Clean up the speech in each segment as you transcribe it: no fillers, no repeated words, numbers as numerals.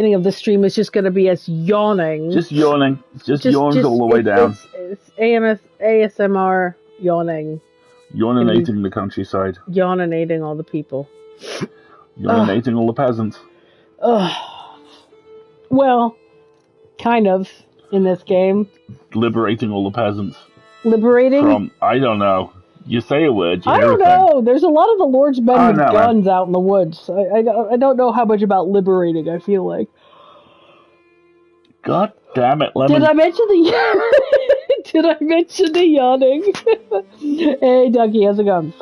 Of the stream is just going to be us yawning. Just yawning. Just yawns all the way down. It's ASMR yawning. Yawninating the countryside. Yawninating all the people. Yawninating all the peasants. Well, kind of, in this game. Liberating all the peasants. Liberating? From, I don't know. You say a word, you I hear don't know. There's a lot of the Lord's men with guns out in the woods. I don't know how much about liberating, I feel like. God damn it, Lemon. Did I mention the yawning? Hey, Ducky, how's it going?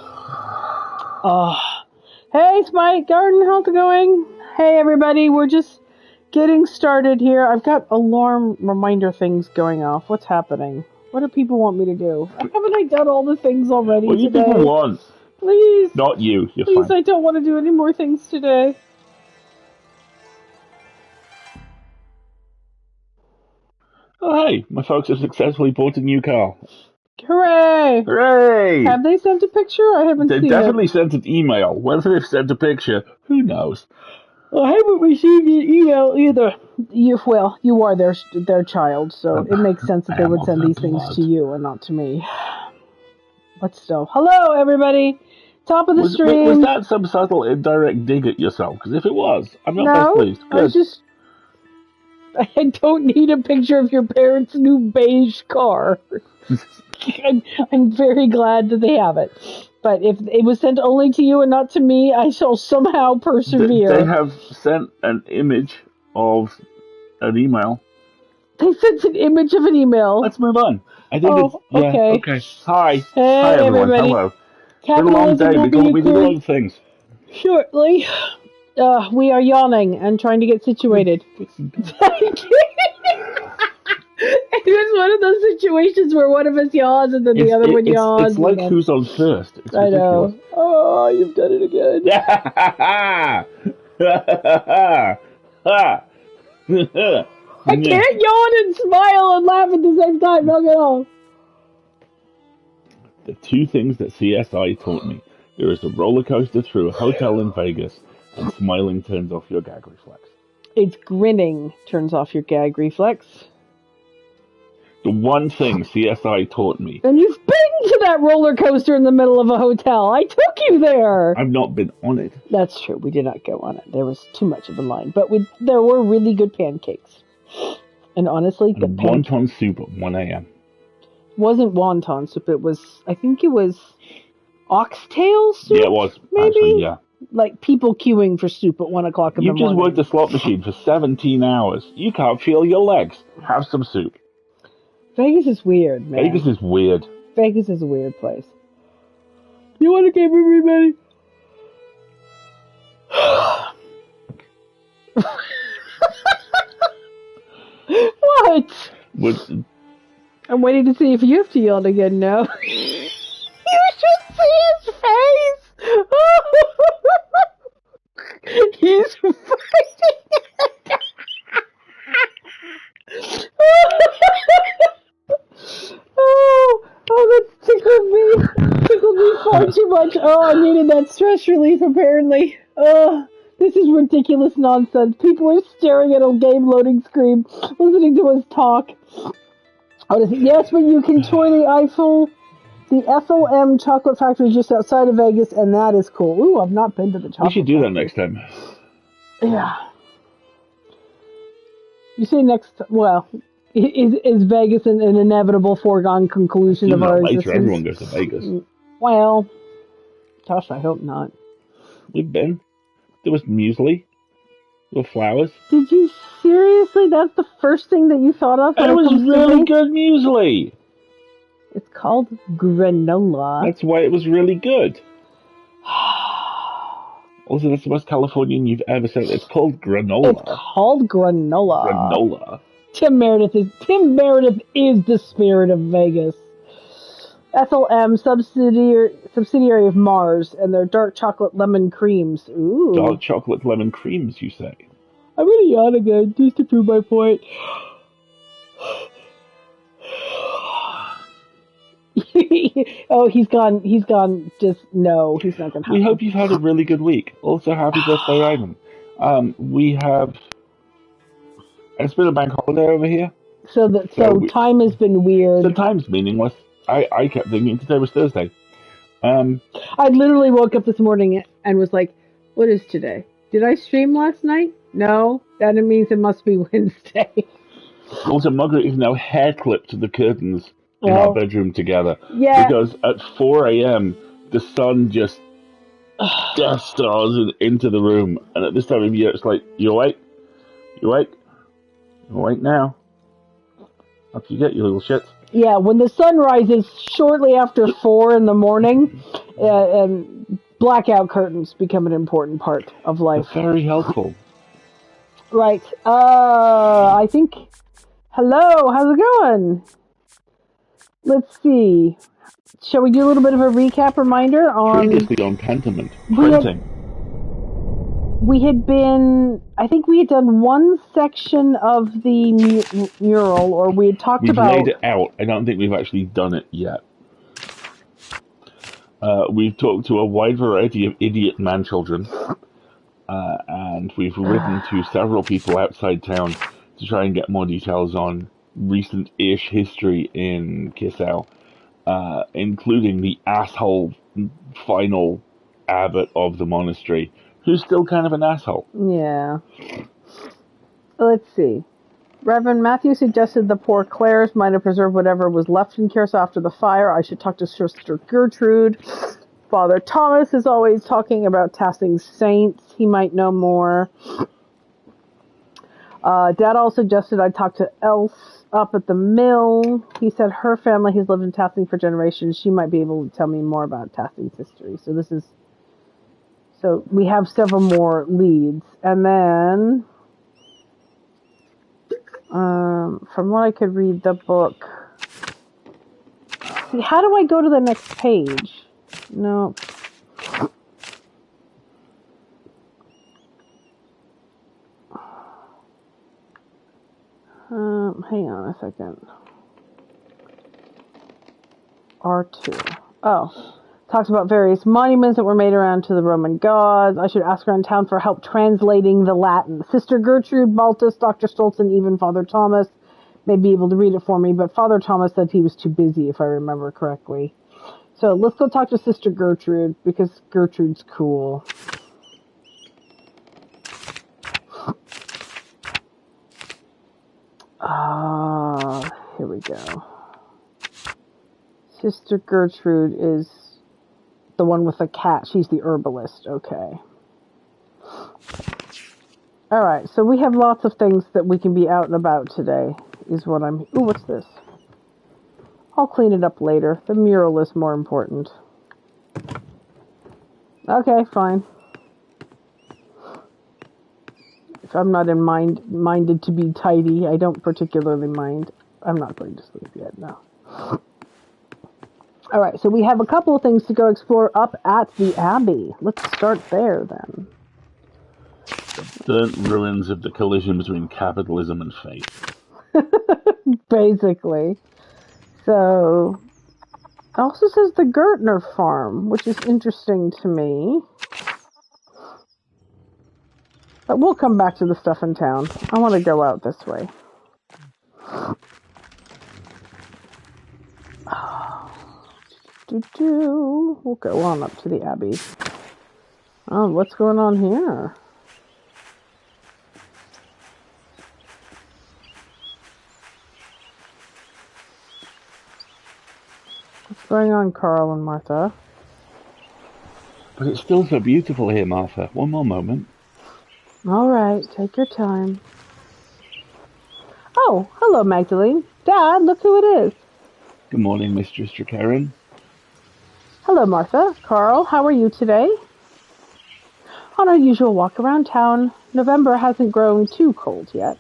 Hey, Smite Garden, how's it going? Hey, everybody, we're just getting started here. I've got alarm reminder things going off. What's happening? What do people want me to do? Haven't I done all the things already today? What do people want? Please. Not you. You're Please, fine. I don't want to do any more things today. Oh, hey. My folks have successfully bought a new car. Hooray! Hooray! Have they sent a picture? I haven't seen it. They definitely sent an email. Whether they've sent a picture, who knows? Well, I haven't received an email either. You are their child, so it makes sense that they would send these things to you and not to me. But still. Hello, everybody! Top of the stream! Was that some subtle indirect dig at yourself? Because if it was, I'm not best pleased. I don't need a picture of your parents' new beige car. I'm very glad that they have it. But if it was sent only to you and not to me, I shall somehow persevere. They have sent an image of an email. They sent an image of an email. Let's move on. I think okay. Hi. Hey, hi, everyone. Everybody. Hello. It's been a long day. We did a lot of things. Shortly, we are yawning and trying to get situated. It was one of those situations where one of us yawns and then the other one yawns. It's like who's on first. It's I know. Oh, you've done it again. I can't yawn and smile and laugh at the same time. Knock it off. The two things that CSI taught me. There is a roller coaster through a hotel in Vegas, and smiling turns off your gag reflex. It's grinning turns off your gag reflex. The one thing CSI taught me. And you've been to that roller coaster in the middle of a hotel. I took you there. I've not been on it. That's true. We did not go on it. There was too much of a line. But there were really good pancakes. And honestly, the wonton soup at 1 a.m. Wasn't wonton soup. I think it was oxtail soup? Yeah, it was. Maybe? Actually, yeah. Like people queuing for soup at 1 o'clock in the morning. You just worked the slot machine for 17 hours. You can't feel your legs. Have some soup. Vegas is weird, man. Vegas is weird. Vegas is a weird place. You want a game, everybody? What? I'm waiting to see if you have to yawn again now. You should see his face! He's fighting it! Oh, that tickled me. Tickled me far too much. Oh, I needed that stress relief, apparently. This is ridiculous nonsense. People are staring at a game loading screen, listening to us talk. Yes, but you can tour the FLM chocolate factory just outside of Vegas, and that is cool. Ooh, I've not been to the chocolate We should do that next time. Yeah. You say next, well, is Vegas an inevitable foregone conclusion of our existence? Everyone goes to Vegas. Well, gosh, I hope not. We've been. There was muesli. There were flowers. Did you seriously? That's the first thing that you thought of? It was really good muesli. It's called granola. That's why it was really good. Also, that's the most Californian you've ever said. It's called granola. It's called granola. Granola. Tim Meredith is the spirit of Vegas. FLM, subsidiary of Mars, and their dark chocolate lemon creams. Ooh. Dark chocolate lemon creams, you say? I'm gonna yawn again, just to prove my point. Oh, he's gone, just, no, he's not gonna happen. We hope you've had a really good week. Also, happy birthday, Ivan. We have It's been a bank holiday over here. So time has been weird. The time's meaningless. I kept thinking today was Thursday. I literally woke up this morning and was like, what is today? Did I stream last night? No. That means it must be Wednesday. Also, Margaret is now hair clipped the curtains in our bedroom together. Yeah. Because at 4 a.m., the sun just Death Stars into the room. And at this time of year, it's like, you awake? You awake? You awake now? Up you get, you little shits. Yeah, when the sun rises shortly after 4 in the morning, and blackout curtains become an important part of life. They're very helpful. Right. I think... Hello, how's it going? Let's see. Shall we do a little bit of a recap reminder on... Previously on Pentiment. Printing. We had been... I think we had done one section of the mural, or we had talked about... We've laid it out. I don't think we've actually done it yet. We've talked to a wide variety of idiot man-children, and we've written to several people outside town to try and get more details on recent-ish history in Kisau, including the asshole final abbot of the monastery, who's still kind of an asshole. Yeah. Let's see. Reverend Matthew suggested the poor Clares might have preserved whatever was left in Curacao after the fire. I should talk to Sister Gertrude. Father Thomas is always talking about tasking saints. He might know more. Dad also suggested I talk to Else up at the mill. He said her family has lived in Tasting for generations. She might be able to tell me more about Tasting's history. So we have several more leads. And then, from what I could read the book, see, how do I go to the next page? No. Hang on a second. R2. Oh. Talks about various monuments that were made around to the Roman gods. I should ask around town for help translating the Latin. Sister Gertrude, Malthus, Dr. Stoltz, and even Father Thomas may be able to read it for me, but Father Thomas said he was too busy, if I remember correctly. So let's go talk to Sister Gertrude, because Gertrude's cool. Here we go. Sister Gertrude is the one with the cat. She's the herbalist. Okay. Alright, so we have lots of things that we can be out and about today, is what I'm... Ooh, what's this? I'll clean it up later. The mural is more important. Okay, fine. If I'm not minded to be tidy, I don't particularly mind. I'm not going to sleep yet, no. Alright, so we have a couple of things to go explore up at the Abbey. Let's start there, then. The ruins of the collision between capitalism and faith. Basically. So, it also says the Gertner farm, which is interesting to me. But we'll come back to the stuff in town. I want to go out this way. We'll go on up to the Abbey. Oh, what's going on here? What's going on, Carl and Martha? But it's still so beautiful here, Martha. One more moment. All right, take your time. Oh, hello, Magdalene. Dad, look who it is. Good morning, Mistress Karen. Hello, Martha. Carl, how are you today? On our usual walk around town. November hasn't grown too cold yet.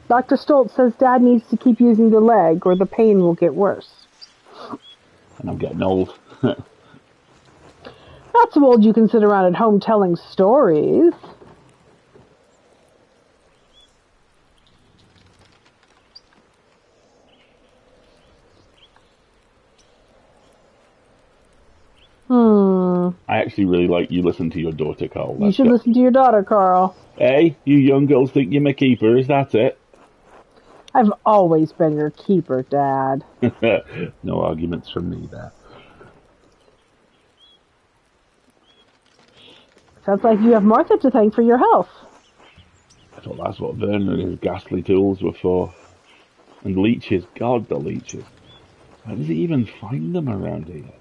Dr. Stoltz says Dad needs to keep using the leg or the pain will get worse. And I'm getting old. Not so old you can sit around at home telling stories. I actually really like you listen to your daughter, Carl. You should listen to your daughter, Carl. Hey, you young girls think you're my keepers, that's it. I've always been your keeper, Dad. No arguments from me there. Sounds like you have Martha to thank for your health. I thought that's what Vernon and his ghastly tools were for. And leeches, God, the leeches. How does he even find them around here?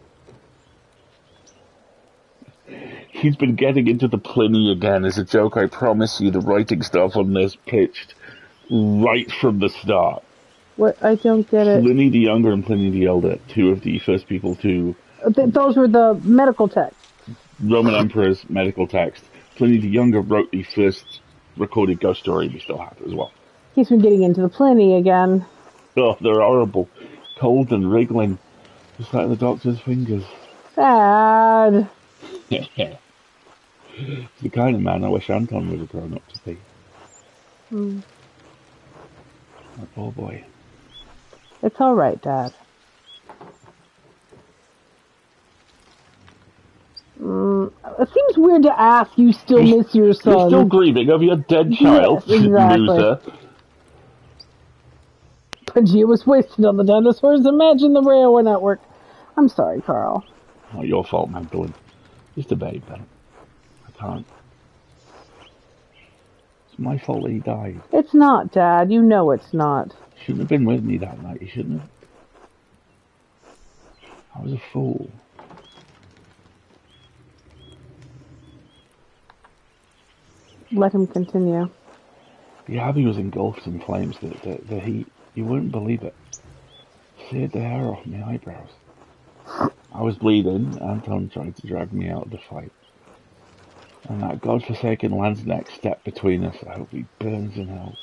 He's been getting into the Pliny again as a joke. I promise you, the writing stuff on this pitched right from the start. What? I don't get it. Pliny the Younger and Pliny the Elder, two of the first people to... Those were the medical texts. Roman emperor's medical text. Pliny the Younger wrote the first recorded ghost story we still have as well. He's been getting into the Pliny again. Oh, they're horrible. Cold and wriggling. Just like the doctor's fingers. Sad. It's the kind of man I wish Anton would have grown up to be. Mm. My poor boy. It's all right, Dad. It seems weird to ask. You still miss your son. You're still grieving over your dead child, yes, exactly. loser. Pangea was wasted on the dinosaurs. Imagine the railway network. I'm sorry, Carl. Not your fault, Magdalene. Just a babe, then. I can't. It's my fault that he died. It's not, Dad. You know it's not. Shouldn't have been with me that night. You shouldn't have. I was a fool. Let him continue. The abbey was engulfed in flames. The heat, you wouldn't believe it. Seared the hair off my eyebrows. I was bleeding. Anton tried to drag me out of the fight. And that godforsaken Landsneck stepped between us. I hope he burns in hell.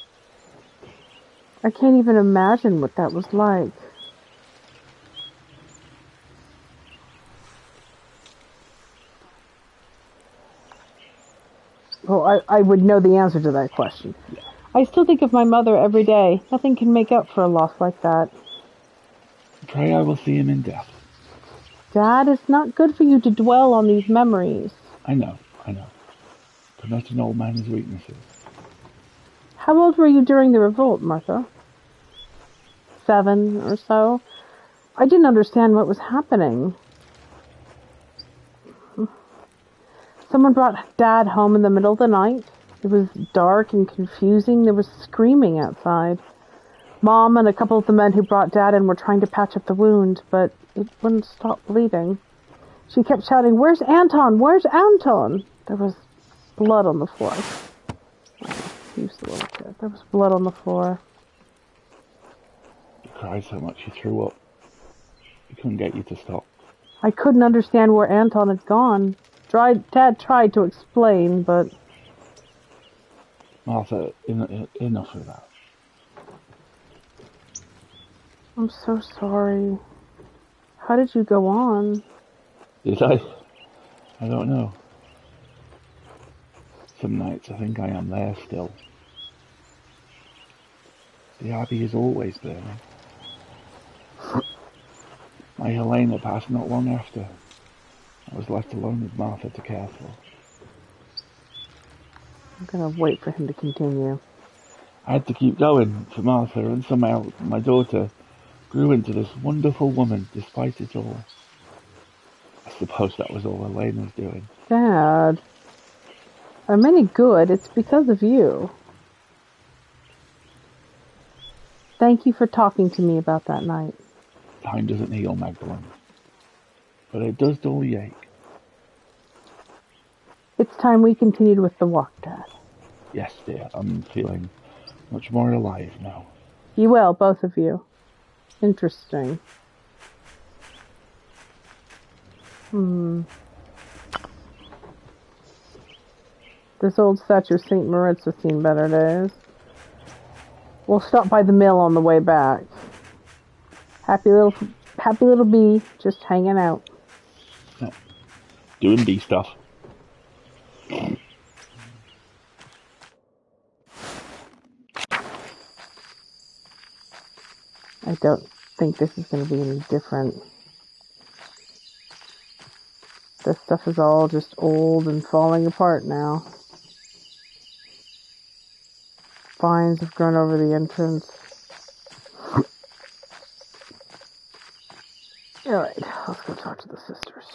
I can't even imagine what that was like. Well, I would know the answer to that question. Yeah. I still think of my mother every day. Nothing can make up for a loss like that. Pray I will see him in death. Dad, it's not good for you to dwell on these memories. I know. But not an old man's weaknesses. How old were you during the revolt, Martha? 7 or so? I didn't understand what was happening. Someone brought Dad home in the middle of the night. It was dark and confusing. There was screaming outside. Mom and a couple of the men who brought Dad in were trying to patch up the wound, but it wouldn't stop bleeding. She kept shouting, "Where's Anton? Where's Anton?" There was blood on the floor. He was a little kid. There was blood on the floor. You cried so much you threw up. We couldn't get you to stop. I couldn't understand where Anton had gone. Dad tried to explain, but... Martha, enough of that. I'm so sorry. How did you go on? Did I? I don't know. Some nights I think I am there still. The abbey is always burning. My Helena passed not long after. I was left alone with Martha to care for. I'm gonna wait for him to continue. I had to keep going for Martha, and somehow my daughter grew into this wonderful woman despite it all. I suppose that was all Elaine was doing. Dad, if I'm any good, it's because of you. Thank you for talking to me about that night. Time doesn't heal, Magdalene. But it does dull the ache. It's time we continued with the walk, Dad. Yes, dear, I'm feeling much more alive now. You will, both of you. Interesting. This old statue of St. Moritz has seen better days. We'll stop by the mill on the way back. Happy little bee, just hanging out. Yeah. Doing bee stuff. I don't think this is going to be any different. This stuff is all just old and falling apart now. Vines have grown over the entrance. Alright, let's go talk to the sisters.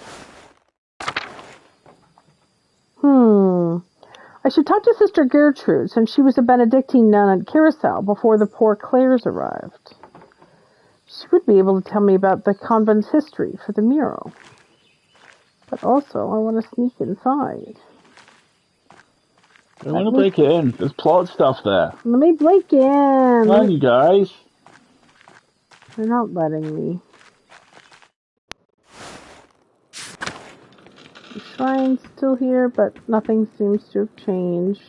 I should talk to Sister Gertrude, since she was a Benedictine nun at Curacao before the poor Clares arrived. She would be able to tell me about the convent's history for the mural. But also, I want to sneak inside. I want to break in. There's plot stuff there. Let me break in. Come on, you guys. They're not letting me. The shrine's still here, but nothing seems to have changed.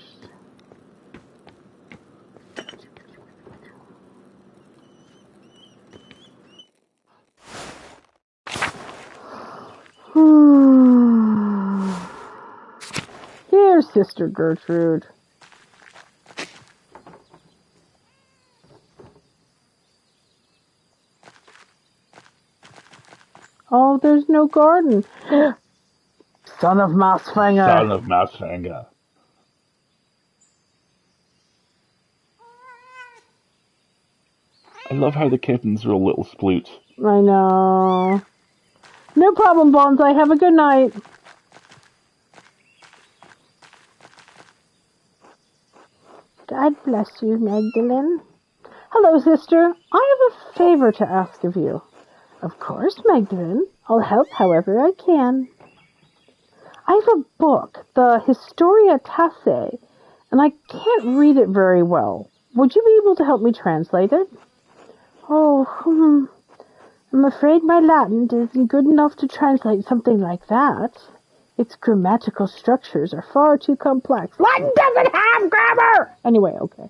Here's Sister Gertrude. Oh, there's no garden. Son of Mousfinger. Son of Mousfinger. I love how the kittens are all little sploots. I know. No problem, Bonsai. Have a good night. God bless you, Magdalene. Hello, sister. I have a favor to ask of you. Of course, Magdalene. I'll help however I can. I have a book, the Historia Tasse, and I can't read it very well. Would you be able to help me translate it? Oh, I'm afraid my Latin isn't good enough to translate something like that. Its grammatical structures are far too complex. Latin doesn't have grammar! Anyway, okay.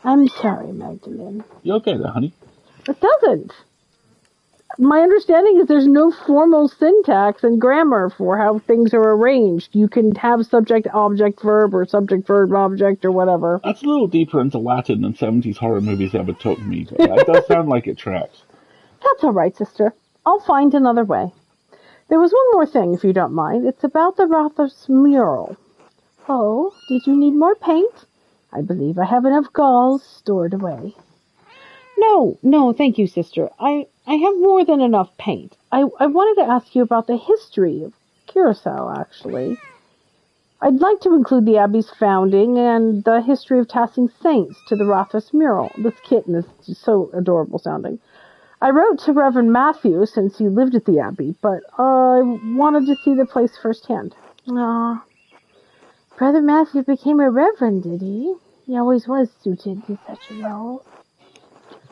I'm sorry, Magdalene. You okay there, honey? It doesn't. My understanding is there's no formal syntax and grammar for how things are arranged. You can have subject, object, verb, or subject, verb, object, or whatever. That's a little deeper into Latin than 70s horror movies ever took me, but that does sound like it tracks. That's all right, sister. I'll find another way. There was one more thing, if you don't mind. It's about the Rothos mural. Oh, did you need more paint? I believe I have enough galls stored away. No, thank you, sister. I have more than enough paint. I wanted to ask you about the history of Curacao, actually. I'd like to include the Abbey's founding and the history of tassing saints to the Rothos mural. This kitten is just so adorable sounding. I wrote to Reverend Matthew since he lived at the Abbey, but I wanted to see the place firsthand. Ah, Brother Matthew became a reverend, did he? He always was suited to such a role.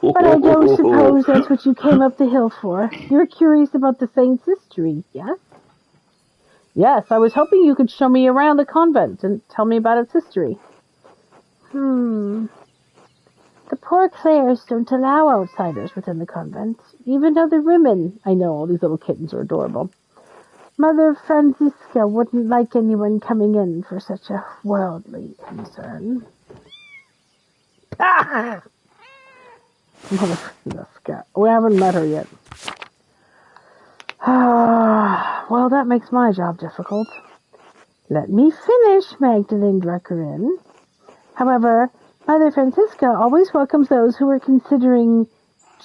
But I don't suppose that's what you came up the hill for. You're curious about the saint's history, yes? Yes, I was hoping you could show me around the convent and tell me about its history. The poor Clares don't allow outsiders within the convent, even other women. I know, all these little kittens are adorable. Mother Francisca wouldn't like anyone coming in for such a worldly concern. Mother Francisca. We haven't met her yet. Well, that makes my job difficult. Let me finish, Magdalene Druckerin. However, Mother Francisca always welcomes those who are considering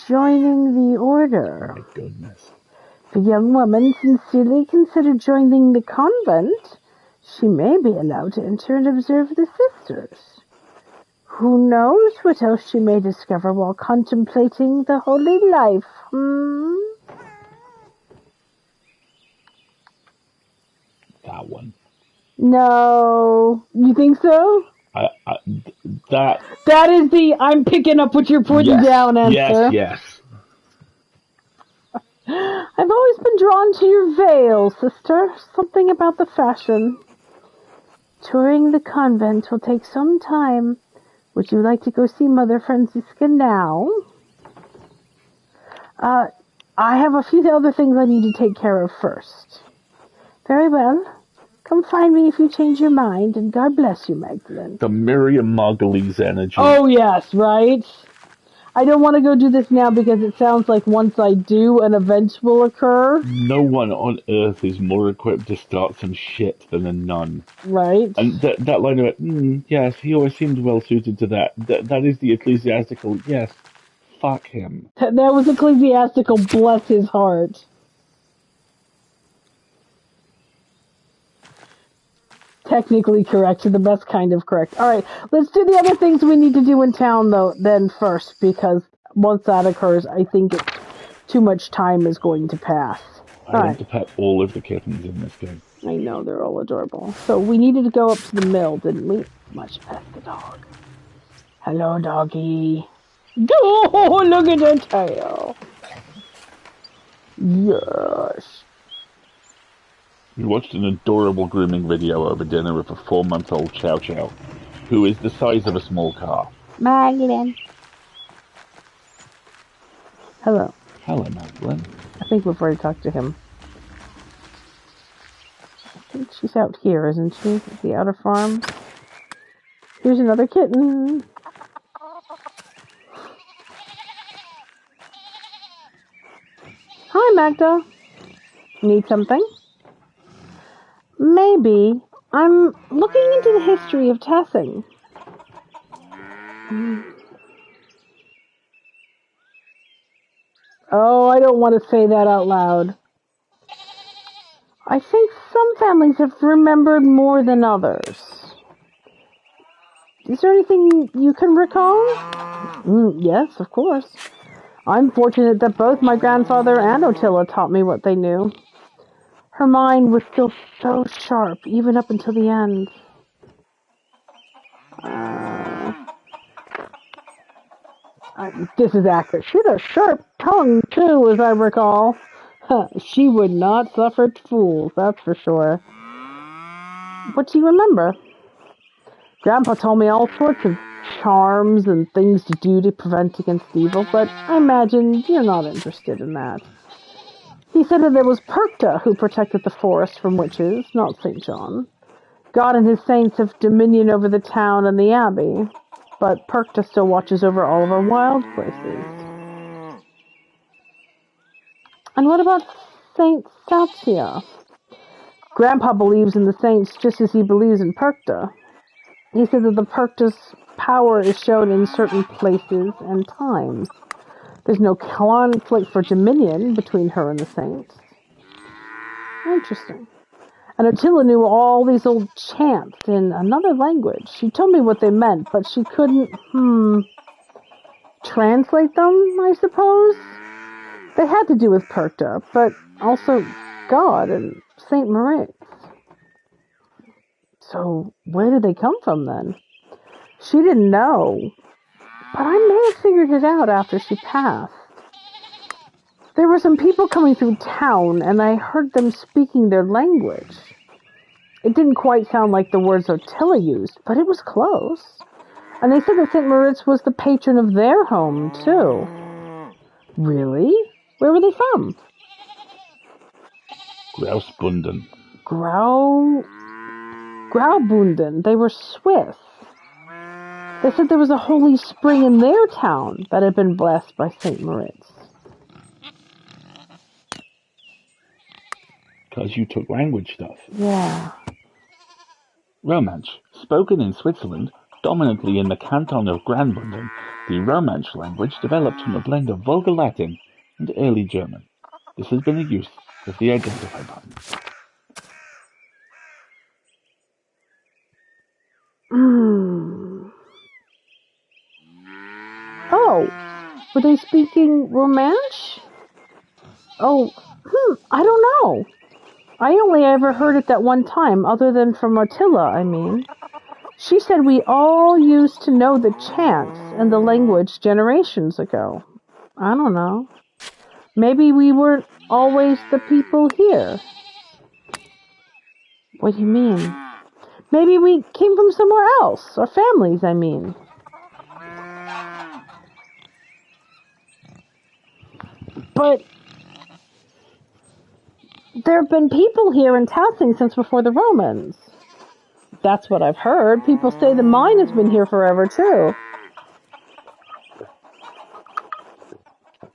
joining the order. My goodness. If a young woman sincerely considered joining the convent, she may be allowed to enter and observe the sisters. Who knows what else she may discover while contemplating the holy life, That one. No. You think so? That is the I'm picking up what you're putting down answer. Yes. I've always been drawn to your veil, sister. Something about the fashion. Touring the convent will take some time. Would you like to go see Mother Francisca now? I have a few other things I need to take care of first. Very well. Come find me if you change your mind, and God bless you, Magdalene. The Miriam Margolyes energy. Oh, yes, right? I don't want to go do this now because it sounds like once I do, an event will occur. No one on earth is more equipped to start some shit than a nun. Right. And that line of it, yes, he always seemed well suited to that. That is the ecclesiastical, yes. fuck him. That was ecclesiastical, bless his heart. Technically correct, the best kind of correct. Alright, let's do the other things we need to do in town, though, then first, because once that occurs, I think too much time is going to pass. I want to pet all of the kittens in this game. I know, they're all adorable. So we needed to go up to the mill, didn't we? Let's pet the dog. Hello, doggy. Oh, look at the tail. Yes. We watched an adorable grooming video over dinner of a 4-month-old Chow Chow, who is the size of a small car. Magdalene. Hello. Hello, Magdalene. I think we've already talked to him. I think she's out here, isn't she? At the outer farm. Here's another kitten. Hi, Magda. Need something? Maybe. I'm looking into the history of Tessing. Oh, I don't want to say that out loud. I think some families have remembered more than others. Is there anything you can recall? Yes, of course. I'm fortunate that both my grandfather and Otilla taught me what they knew. Her mind was still so sharp, even up until the end. This is accurate. She had a sharp tongue, too, as I recall. She would not suffer fools, that's for sure. What do you remember? Grandpa told me all sorts of charms and things to do to prevent against evil, but I imagine you're not interested in that. He said that it was Perkta who protected the forest from witches, not St. John. God and his saints have dominion over the town and the abbey, but Perkta still watches over all of our wild places. And what about Saint Satya? Grandpa believes in the saints just as he believes in Perkta. He said that the Perkta's power is shown in certain places and times. There's no conflict for dominion between her and the saints. Interesting. And Attila knew all these old chants in another language. She told me what they meant, but she couldn't, translate them, I suppose? They had to do with Perkta, but also God and Saint Moritz. So where did they come from then? She didn't know, but I may have figured it out after she passed. There were some people coming through town, and I heard them speaking their language. It didn't quite sound like the words Attila used, but it was close. And they said that St. Moritz was the patron of their home, too. Really? Where were they from? Grausbunden. Graubunden. They were Swiss. They said there was a holy spring in their town that had been blessed by St. Moritz. Because you took language stuff. Yeah. Romansh. Spoken in Switzerland, dominantly in the canton of Graubünden, the Romansh language developed from a blend of Vulgar Latin and early German. This has been a use of the identify button. Oh, were they speaking Romansh? Oh, I don't know. I only ever heard it that one time, other than from Attila, I mean. She said we all used to know the chants and the language generations ago. I don't know. Maybe we weren't always the people here. What do you mean? Maybe we came from somewhere else, our families, I mean. But there have been people here in Tassing since before the Romans. That's what I've heard. People say the mine has been here forever, too.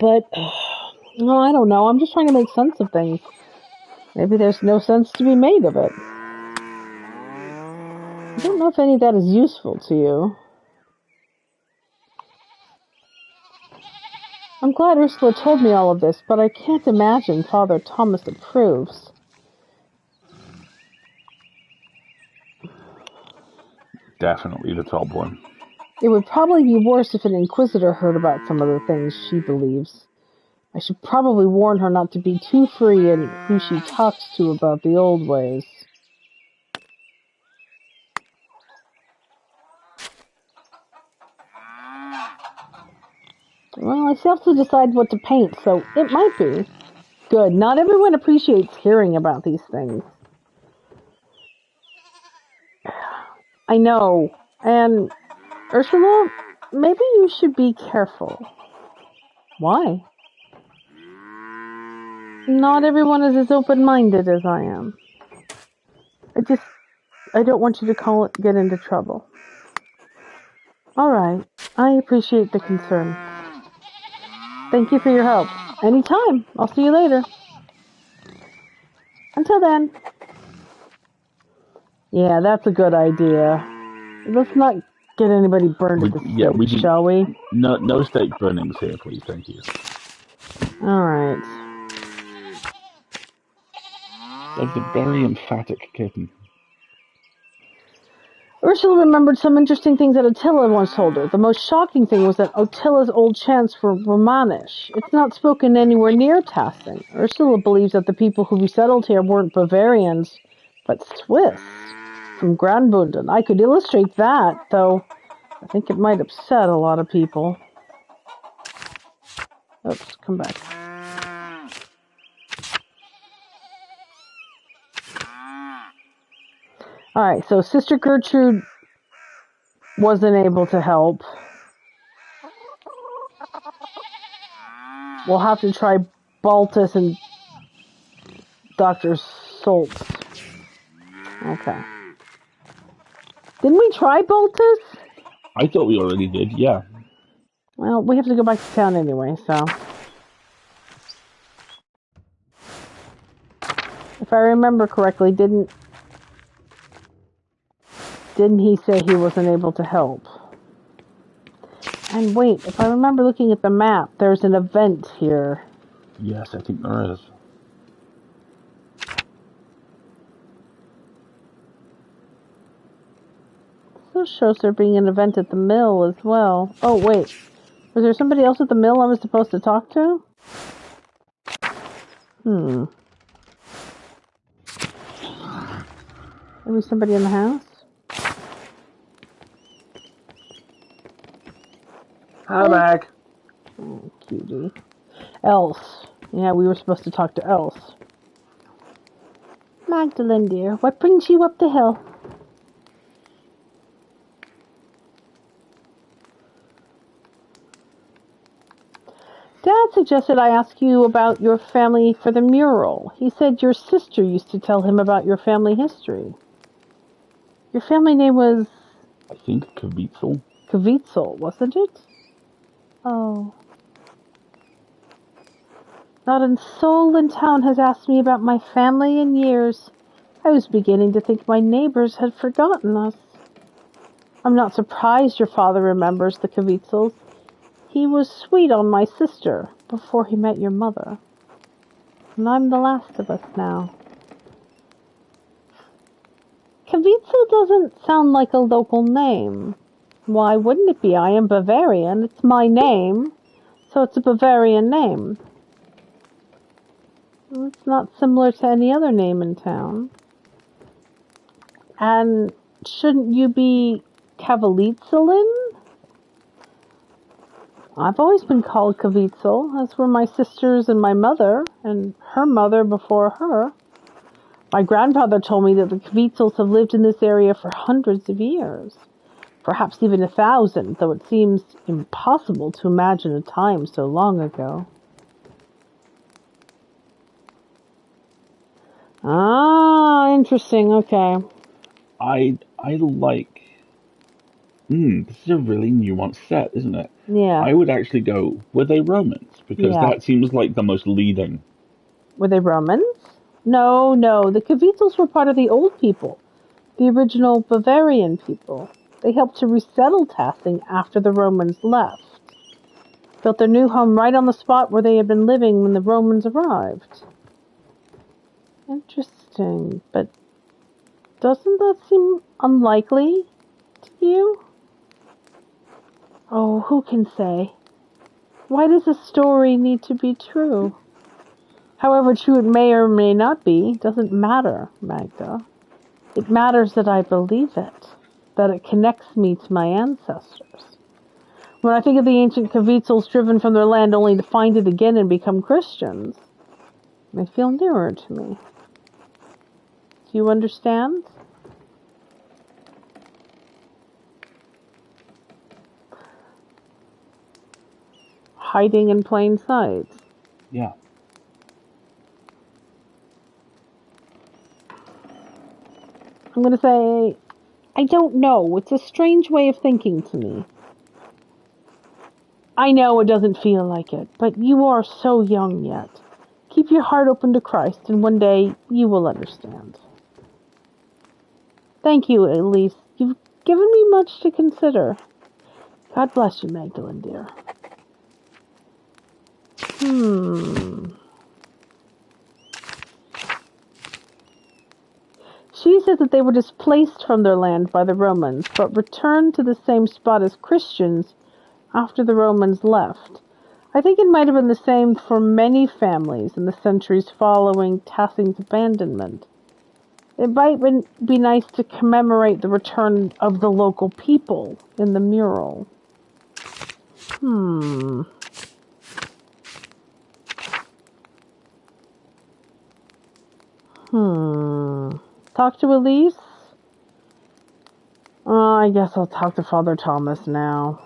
But, no, I don't know. I'm just trying to make sense of things. Maybe there's no sense to be made of it. I don't know if any of that is useful to you. I'm glad Ursula told me all of this, but I can't imagine Father Thomas approves. Definitely the top one. It would probably be worse if an Inquisitor heard about some of the things she believes. I should probably warn her not to be too free in who she talks to about the old ways. Well, I still have to decide what to paint, so it might be. Good. Not everyone appreciates hearing about these things. I know. And, Ursula, maybe you should be careful. Why? Not everyone is as open-minded as I am. I don't want you to get into trouble. Alright, I appreciate the concern. Thank you for your help. Anytime. I'll see you later. Until then. Yeah, that's a good idea. Let's not get anybody burned at the stake, shall we? No stake burnings here, please. Thank you. Alright. That's a very emphatic kitten. Ursula remembered some interesting things that Attila once told her. The most shocking thing was that Attila's old chants were Romanish. It's not spoken anywhere near Tasting. Ursula believes that the people who resettled here weren't Bavarians, but Swiss, from Graubünden. I could illustrate that, though I think it might upset a lot of people. Oops, come back. Alright, so Sister Gertrude wasn't able to help. We'll have to try Baltus and Dr. Soltz. Okay. Didn't we try Baltus? I thought we already did, yeah. Well, we have to go back to town anyway, so... If I remember correctly, didn't he say he wasn't able to help? And wait, if I remember looking at the map, there's an event here. Yes, I think there is. This shows there being an event at the mill as well. Oh, wait. Was there somebody else at the mill I was supposed to talk to? Maybe somebody in the house? Hi, back. Oh, cutie. Else. Yeah, we were supposed to talk to Else. Magdalene, dear, what brings you up the hill? Dad suggested I ask you about your family for the mural. He said your sister used to tell him about your family history. Your family name was... I think Kvitzel. Kvitzel, wasn't it? Oh. Not a soul in town has asked me about my family in years. I was beginning to think my neighbors had forgotten us. I'm not surprised your father remembers the Kvitzels. He was sweet on my sister before he met your mother. And I'm the last of us now. Kvitzel doesn't sound like a local name. Why wouldn't it be? I am Bavarian. It's my name. So it's a Bavarian name. It's not similar to any other name in town. And shouldn't you be Kavalitzelin? I've always been called Kvitzel. That's where my sisters and my mother, and her mother before her. My grandfather told me that the Kvitzels have lived in this area for hundreds of years. Perhaps even 1,000, though it seems impossible to imagine a time so long ago. Ah, interesting, okay. I like... this is a really nuanced set, isn't it? Yeah. I would actually go, were they Romans? Because that seems like the most leading. Were they Romans? No. The Kvitzels were part of the old people. The original Bavarian people. They helped to resettle Tasting after the Romans left. built their new home right on the spot where they had been living when the Romans arrived. Interesting, but doesn't that seem unlikely to you? Oh, who can say? Why does a story need to be true? However true it may or may not be, doesn't matter, Magda. It matters that I believe it, that it connects me to my ancestors. When I think of the ancient Kavitsals driven from their land only to find it again and become Christians, they feel nearer to me. Do you understand? Hiding in plain sight. Yeah. I'm going to say, I don't know. It's a strange way of thinking to me. I know it doesn't feel like it, but you are so young yet. Keep your heart open to Christ, and one day you will understand. Thank you, Elise. You've given me much to consider. God bless you, Magdalene, dear. She says that they were displaced from their land by the Romans, but returned to the same spot as Christians after the Romans left. I think it might have been the same for many families in the centuries following Tassing's abandonment. It might be nice to commemorate the return of the local people in the mural. Talk to Elise? I guess I'll talk to Father Thomas now.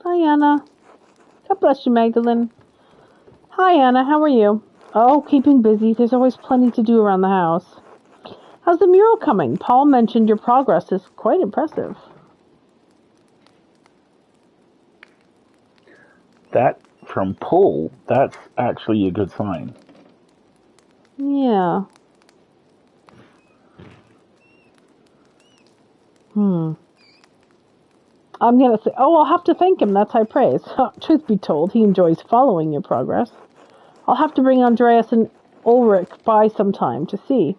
Hi, Anna. God bless you, Magdalene. Hi, Anna. How are you? Oh, keeping busy. There's always plenty to do around the house. How's the mural coming? Paul mentioned your progress is quite impressive. That, from Paul, that's actually a good sign. Yeah. I'm going to say, I'll have to thank him. That's high praise. Truth be told, he enjoys following your progress. I'll have to bring Andreas and Ulrich by sometime to see.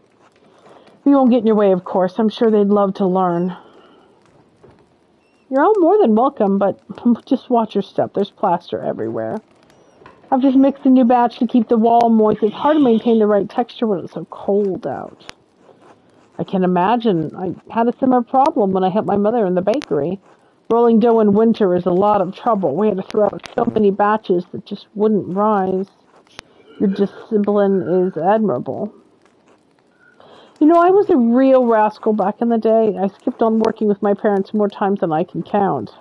We won't get in your way, of course. I'm sure they'd love to learn. You're all more than welcome, but just watch your step. There's plaster everywhere. I've just mixed a new batch to keep the wall moist. It's hard to maintain the right texture when it's so cold out. I can imagine. I had a similar problem when I helped my mother in the bakery. Rolling dough in winter is a lot of trouble. We had to throw out so many batches that just wouldn't rise. Your discipline is admirable. You know, I was a real rascal back in the day. I skipped on working with my parents more times than I can count.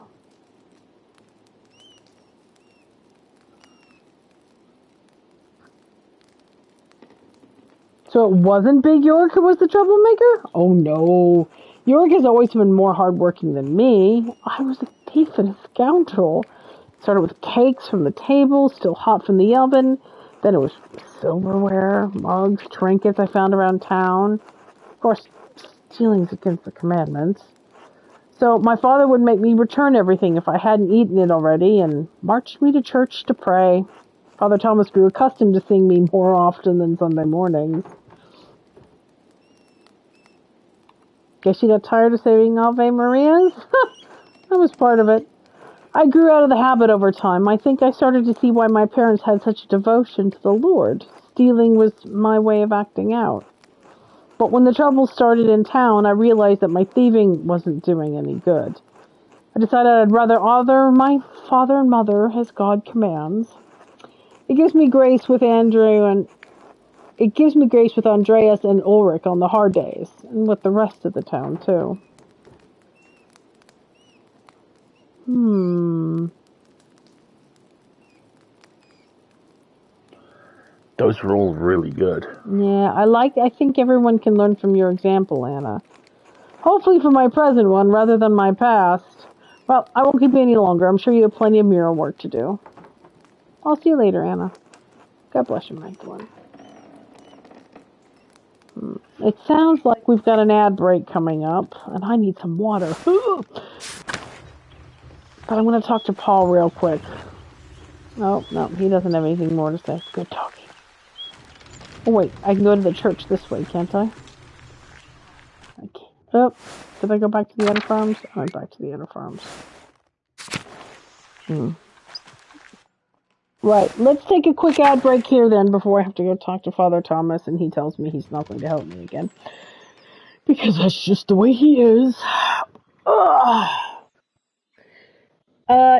So it wasn't Big York who was the troublemaker? Oh no. York has always been more hardworking than me. I was a thief and a scoundrel. Started with cakes from the table, still hot from the oven. Then it was silverware, mugs, trinkets I found around town. Of course, stealing's against the commandments. So my father would make me return everything if I hadn't eaten it already and march me to church to pray. Father Thomas grew accustomed to seeing me more often than Sunday mornings. Guess you got tired of saying Ave Marias? That was part of it. I grew out of the habit over time. I think I started to see why my parents had such a devotion to the Lord. Stealing was my way of acting out. But when the trouble started in town, I realized that my thieving wasn't doing any good. I decided I'd rather honor my father and mother as God commands. It gives me grace with Andreas and Ulrich on the hard days, and with the rest of the town, too. Those were all really good. Yeah, I think everyone can learn from your example, Anna. Hopefully for my present one, rather than my past. Well, I won't keep you any longer. I'm sure you have plenty of mural work to do. I'll see you later, Anna. God bless you, Magdalene. It sounds like we've got an ad break coming up, and I need some water. But I'm going to talk to Paul real quick. Oh, no, he doesn't have anything more to say. Good talking. Oh, wait, I can go to the church this way, can't I? I can't. Oh, did I go back to the other farms? I went back to the other farms. Right, let's take a quick ad break here then before I have to go talk to Father Thomas and he tells me he's not going to help me again. Because that's just the way he is.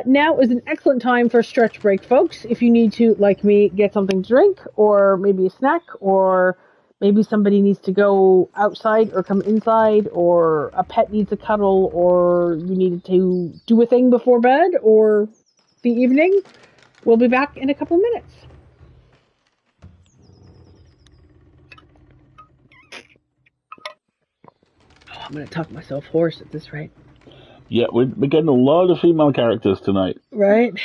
Now is an excellent time for a stretch break, folks. If you need to, like me, get something to drink, or maybe a snack, or maybe somebody needs to go outside or come inside, or a pet needs a cuddle, or you need to do a thing before bed, or the evening, we'll be back in a couple minutes. I'm going to talk myself hoarse at this rate. Yeah, we're getting a lot of female characters tonight. Right?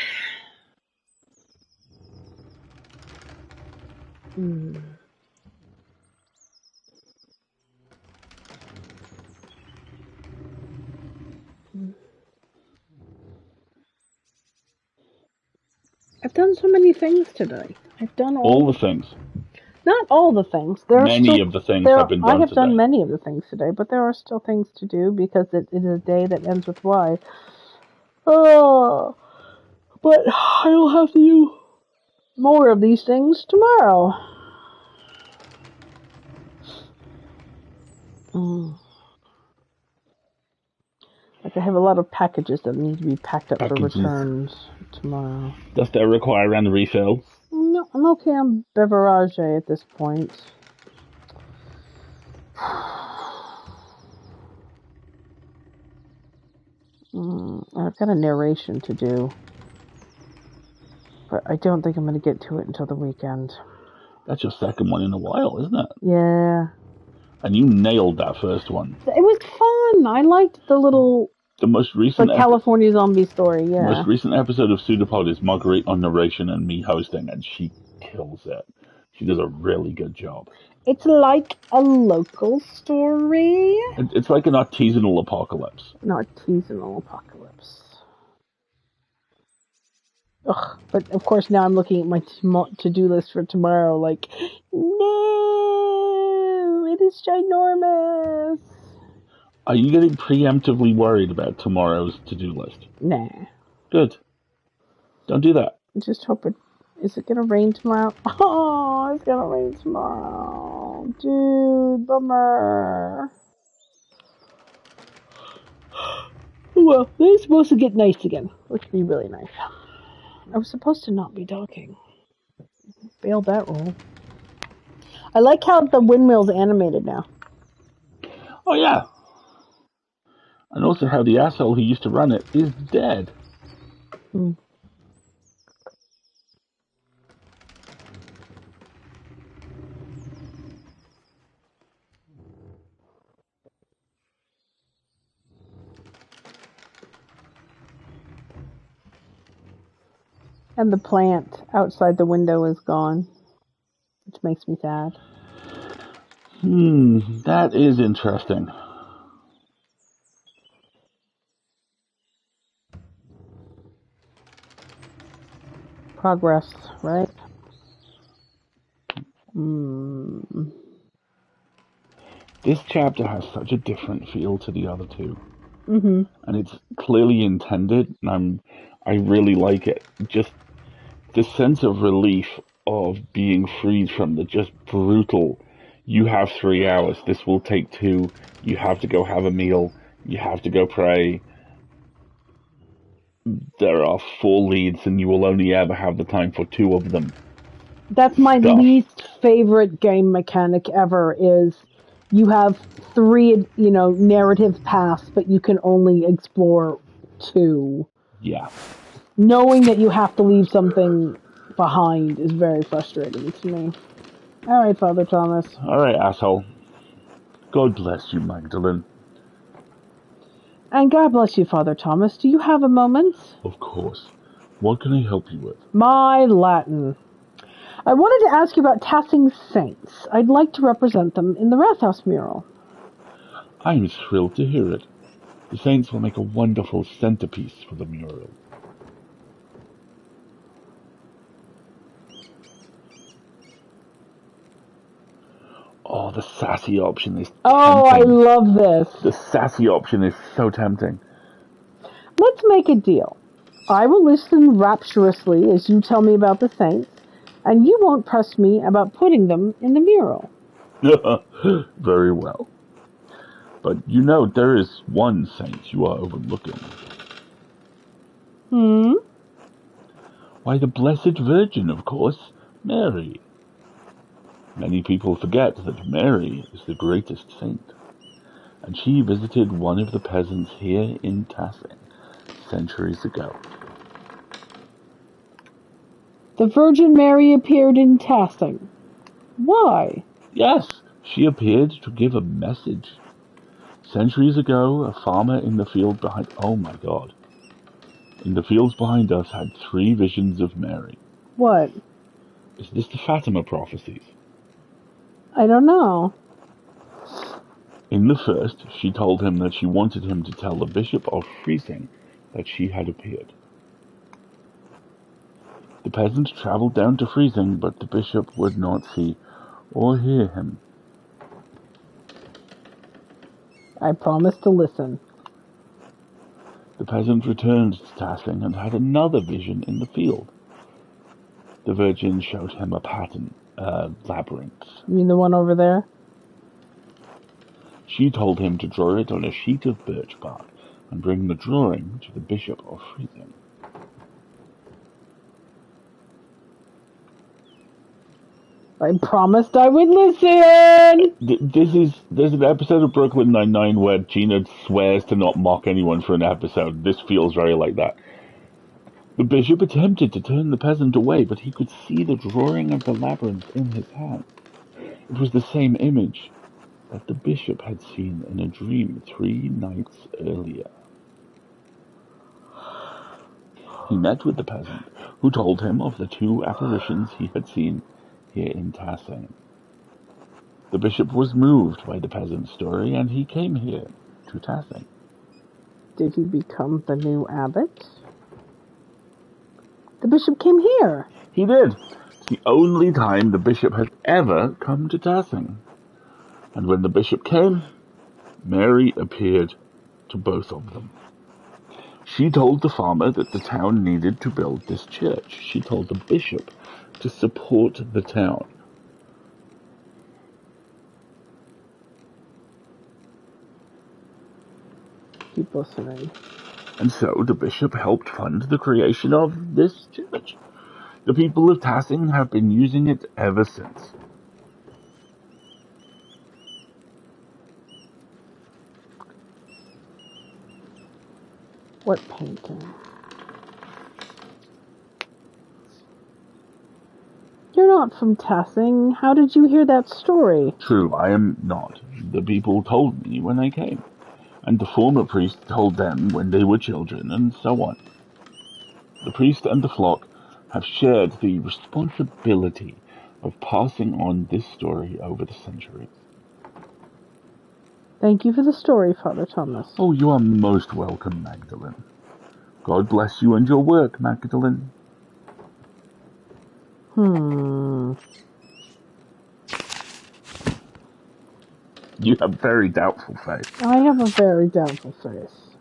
I've done so many things today. I've done all the things. Not all the things. Many of the things have been done I have today. done many of the things today, but there are still things to do because it is a day that ends with Y. Oh, but I'll have to do more of these things tomorrow. Like I have a lot of packages that need to be packed up for returns tomorrow. Does that require any refill? No, I'm okay on beverage at this point. I've got a narration to do, but I don't think I'm going to get to it until the weekend. That's your second one in a while, isn't it? Yeah. And you nailed that first one. It was fun. I liked the most recent California zombie story, yeah. The most recent episode of Pseudopod is Marguerite on narration and me hosting, and she kills it. She does a really good job. It's like a local story. It's like an artisanal apocalypse. An artisanal apocalypse. Ugh, but of course now I'm looking at my to-do list for tomorrow like, no, it is ginormous. Are you getting preemptively worried about tomorrow's to-do list? Nah. Good. Don't do that. I just hope it... Is it gonna rain tomorrow? Oh, it's gonna rain tomorrow. Dude, bummer. Well, it's supposed to get nice again, which would be really nice. I was supposed to not be docking. Failed that role. I like how the windmill's animated now. Oh, yeah. And also how the asshole who used to run it is dead. And the plant outside the window is gone, which makes me sad. That is interesting. Progress, right? This chapter has such a different feel to the other two. And it's clearly intended, and I really like it. Just the sense of relief of being freed from the just brutal, you have 3 hours, this will take 2, you have to go have a meal, you have to go pray, there are 4 leads and you will only ever have the time for 2 of them. That's my least favorite game mechanic ever, is you have 3, narrative paths, but you can only explore 2. Yeah. Knowing that you have to leave something behind is very frustrating to me. All right, Father Thomas. All right, asshole. God bless you, Magdalene. And God bless you, Father Thomas. Do you have a moment? Of course. What can I help you with? My Latin. I wanted to ask you about Tassing Saints. I'd like to represent them in the Rathaus mural. I'm thrilled to hear it. The saints will make a wonderful centerpiece for the mural. Oh, the sassy option is tempting. Oh, I love this. The sassy option is so tempting. Let's make a deal. I will listen rapturously as you tell me about the saints, and you won't press me about putting them in the mural. Very well. But you know there is one saint you are overlooking. Why, the Blessed Virgin, of course, Mary. Many people forget that Mary is the greatest saint, and she visited one of the peasants here in Tassing centuries ago. The Virgin Mary appeared in Tassing. Why? Yes, she appeared to give a message. Centuries ago, a farmer in the field behind... Oh my God. In the fields behind us had 3 visions of Mary. What? Is this the Fatima prophecies? I don't know. In the first, she told him that she wanted him to tell the Bishop of Friesing that she had appeared. The peasant travelled down to Friesing, but the bishop would not see or hear him. I promised to listen. The peasant returned to Tassing and had another vision in the field. The Virgin showed him a pattern, a labyrinth. You mean the one over there? She told him to draw it on a sheet of birch bark and bring the drawing to the Bishop of Friesing. I promised I would listen! There's an episode of Brooklyn Nine-Nine where Gina swears to not mock anyone for an episode. This feels very like that. The bishop attempted to turn the peasant away, but he could see the drawing of the labyrinth in his hand. It was the same image that the bishop had seen in a dream 3 nights earlier. He met with the peasant, who told him of the 2 apparitions he had seen here in Tassing. The bishop was moved by the peasant's story, and he came here to Tassing. Did he become the new abbot? The bishop came here. He did. It's the only time the bishop has ever come to Tassing. And when the bishop came, Mary appeared to both of them. She told the farmer that the town needed to build this church. She told the bishop to support the town. Keep listening. And so the bishop helped fund the creation of this church. The people of Tassing have been using it ever since. What painting? You're not from Tassing. How did you hear that story? True, I am not. The people told me when I came, and the former priest told them when they were children, and so on. The priest and the flock have shared the responsibility of passing on this story over the centuries. Thank you for the story, Father Thomas. Oh, you are most welcome, Magdalene. God bless you and your work, Magdalene. You have very doubtful faith. I have a very doubtful face.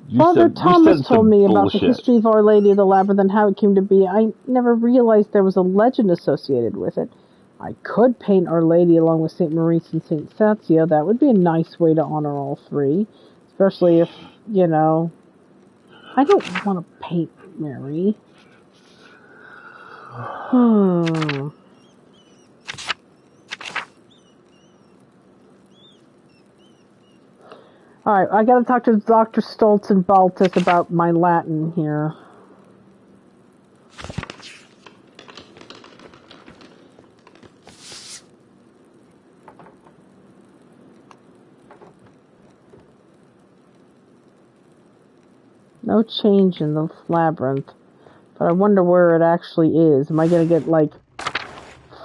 You Father said Thomas told me about the bullshit. history of Our Lady of the Labyrinth and how it came to be. I never realized there was a legend associated with it. I could paint Our Lady along with St. Maurice and St. Satio. That would be a nice way to honor all 3. Especially if, you know... I don't want to paint Mary. Alright, I gotta talk to Dr. Stoltz and Baltus about my Latin here. No change in the labyrinth. But I wonder where it actually is. Am I gonna get, like,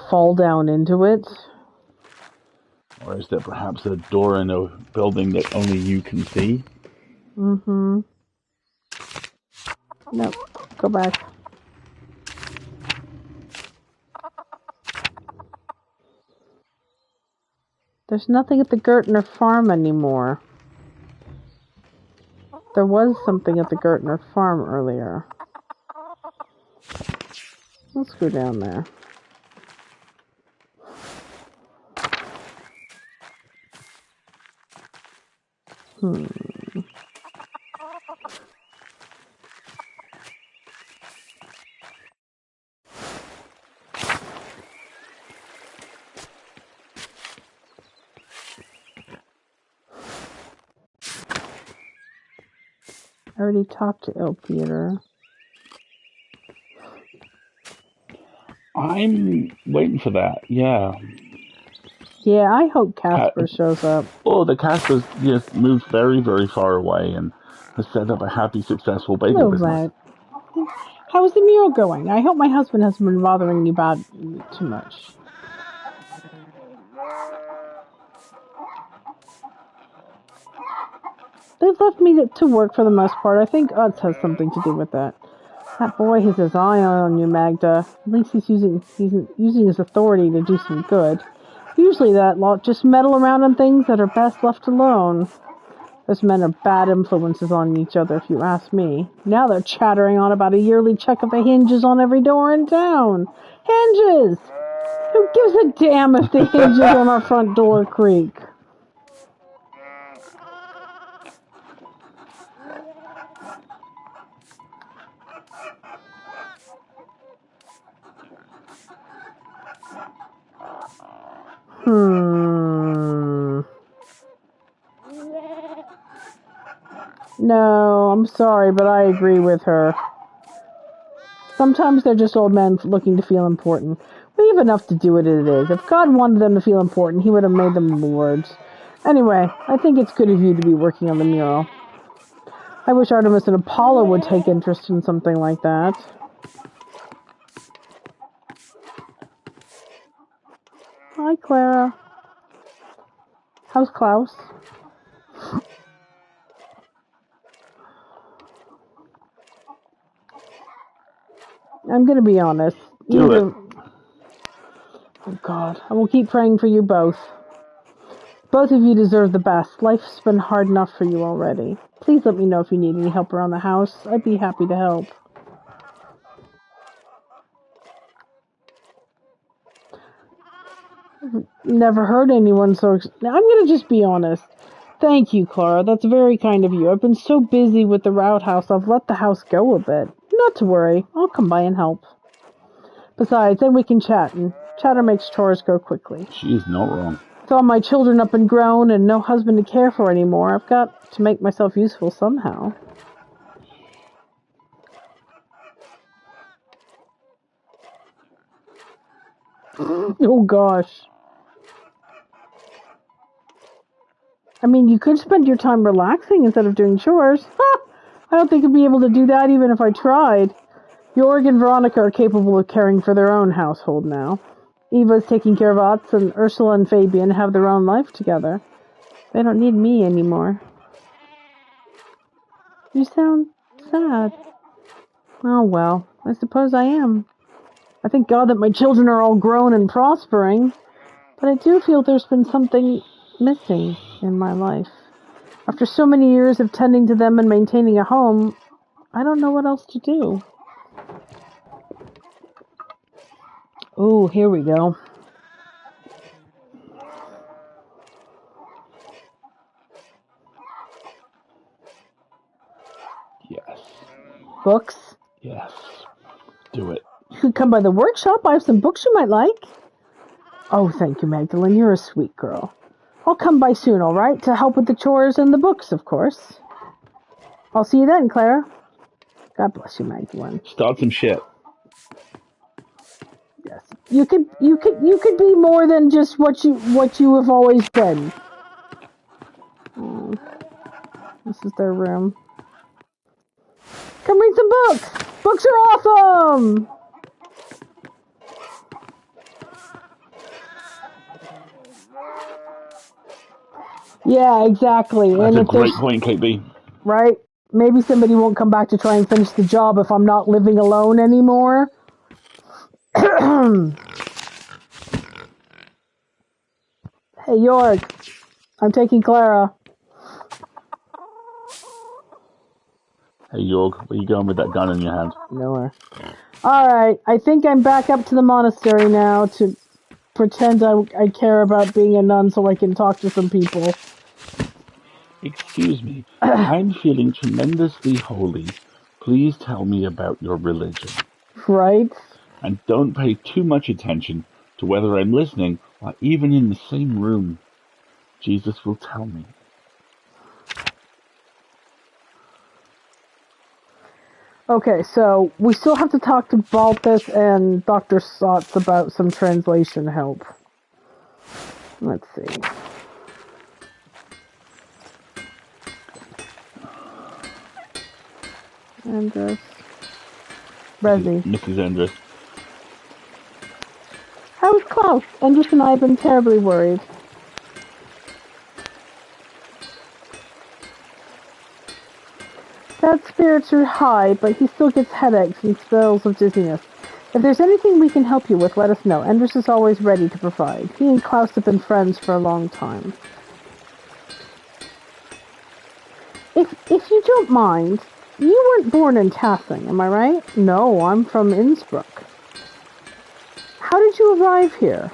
fall down into it? Or is there perhaps a door in a building that only you can see? Mm-hmm. Nope. Go back. There's nothing at the Gertner farm anymore. There was something at the Gertner farm earlier. Let's go down there. I already talked to Il Peter. I'm waiting for that, yeah. Yeah, I hope Casper shows up. Oh, the Casper's just moved very, very far away and has set up a happy, successful bagel business. How's the mural going? I hope my husband hasn't been bothering you about too much. They've left me to work for the most part. I think Utz has something to do with that. That boy has his eye on you, Magda. At least he's using his authority to do some good. Usually that lot just meddle around on things that are best left alone. Those men are bad influences on each other, if you ask me. Now they're chattering on about a yearly check of the hinges on every door in town. Hinges! Who gives a damn if the hinges on our front door creak? No, I'm sorry, but I agree with her. Sometimes they're just old men looking to feel important. We have enough to do with it as is. If God wanted them to feel important, he would have made them lords. Anyway, I think it's good of you to be working on the mural. I wish Artemis and Apollo would take interest in something like that. Hi, Clara. How's Klaus? I'm gonna be honest. Do it. Oh, God. I will keep praying for you both. Both of you deserve the best. Life's been hard enough for you already. Please let me know if you need any help around the house. I'd be happy to help. Never heard anyone so... I'm gonna just be honest. Thank you, Clara. That's very kind of you. I've been so busy with the roundhouse, I've let the house go a bit. Not to worry. I'll come by and help. Besides, then we can chat, and chatter makes chores go quickly. She's not wrong. With all my children up and grown and no husband to care for anymore, I've got to make myself useful somehow. Oh, gosh. I mean, you could spend your time relaxing instead of doing chores. I don't think I'd be able to do that even if I tried. Jorg and Veronica are capable of caring for their own household now. Eva's taking care of Otz, and Ursula and Fabian have their own life together. They don't need me anymore. You sound sad. Oh, well, I suppose I am. I thank God that my children are all grown and prospering, but I do feel there's been something missing in my life. After so many years of tending to them and maintaining a home, I don't know what else to do. Oh, here we go. Yes. Books? Yes. Do it. You could come by the workshop. I have some books you might like. Oh, thank you, Magdalene. You're a sweet girl. I'll come by soon, all right? To help with the chores and the books, of course. I'll see you then, Clara. God bless you, Magdalene. Start some shit. Yes. You could be more than just what you have always been. Oh, this is their room. Come read some books! Books are awesome! Yeah, exactly. That's And a if great there's... point, KB. Right? Maybe somebody won't come back to try and finish the job if I'm not living alone anymore. Hey, York. I'm taking Clara. Hey, Yorg, where you going with that gun in your hand? Nowhere. Alright, I think I'm back up to the monastery now to pretend I care about being a nun so I can talk to some people. Excuse me, I'm feeling tremendously holy. Please tell me about your religion. Right? And don't pay too much attention to whether I'm listening or even in the same room. Jesus will tell me. Okay, so we still have to talk to Balthus and Dr. Sotz about some translation help. Let's see. Andrus. Resi. Mrs. Andrus. How's Klaus? Andrus and I have been terribly worried. Dad's spirits are high, but he still gets headaches and spells of dizziness. If there's anything we can help you with, let us know. Andrus is always ready to provide. He and Klaus have been friends for a long time. If you don't mind, you weren't born in Tassing, am I right? No, I'm from Innsbruck. How did you arrive here?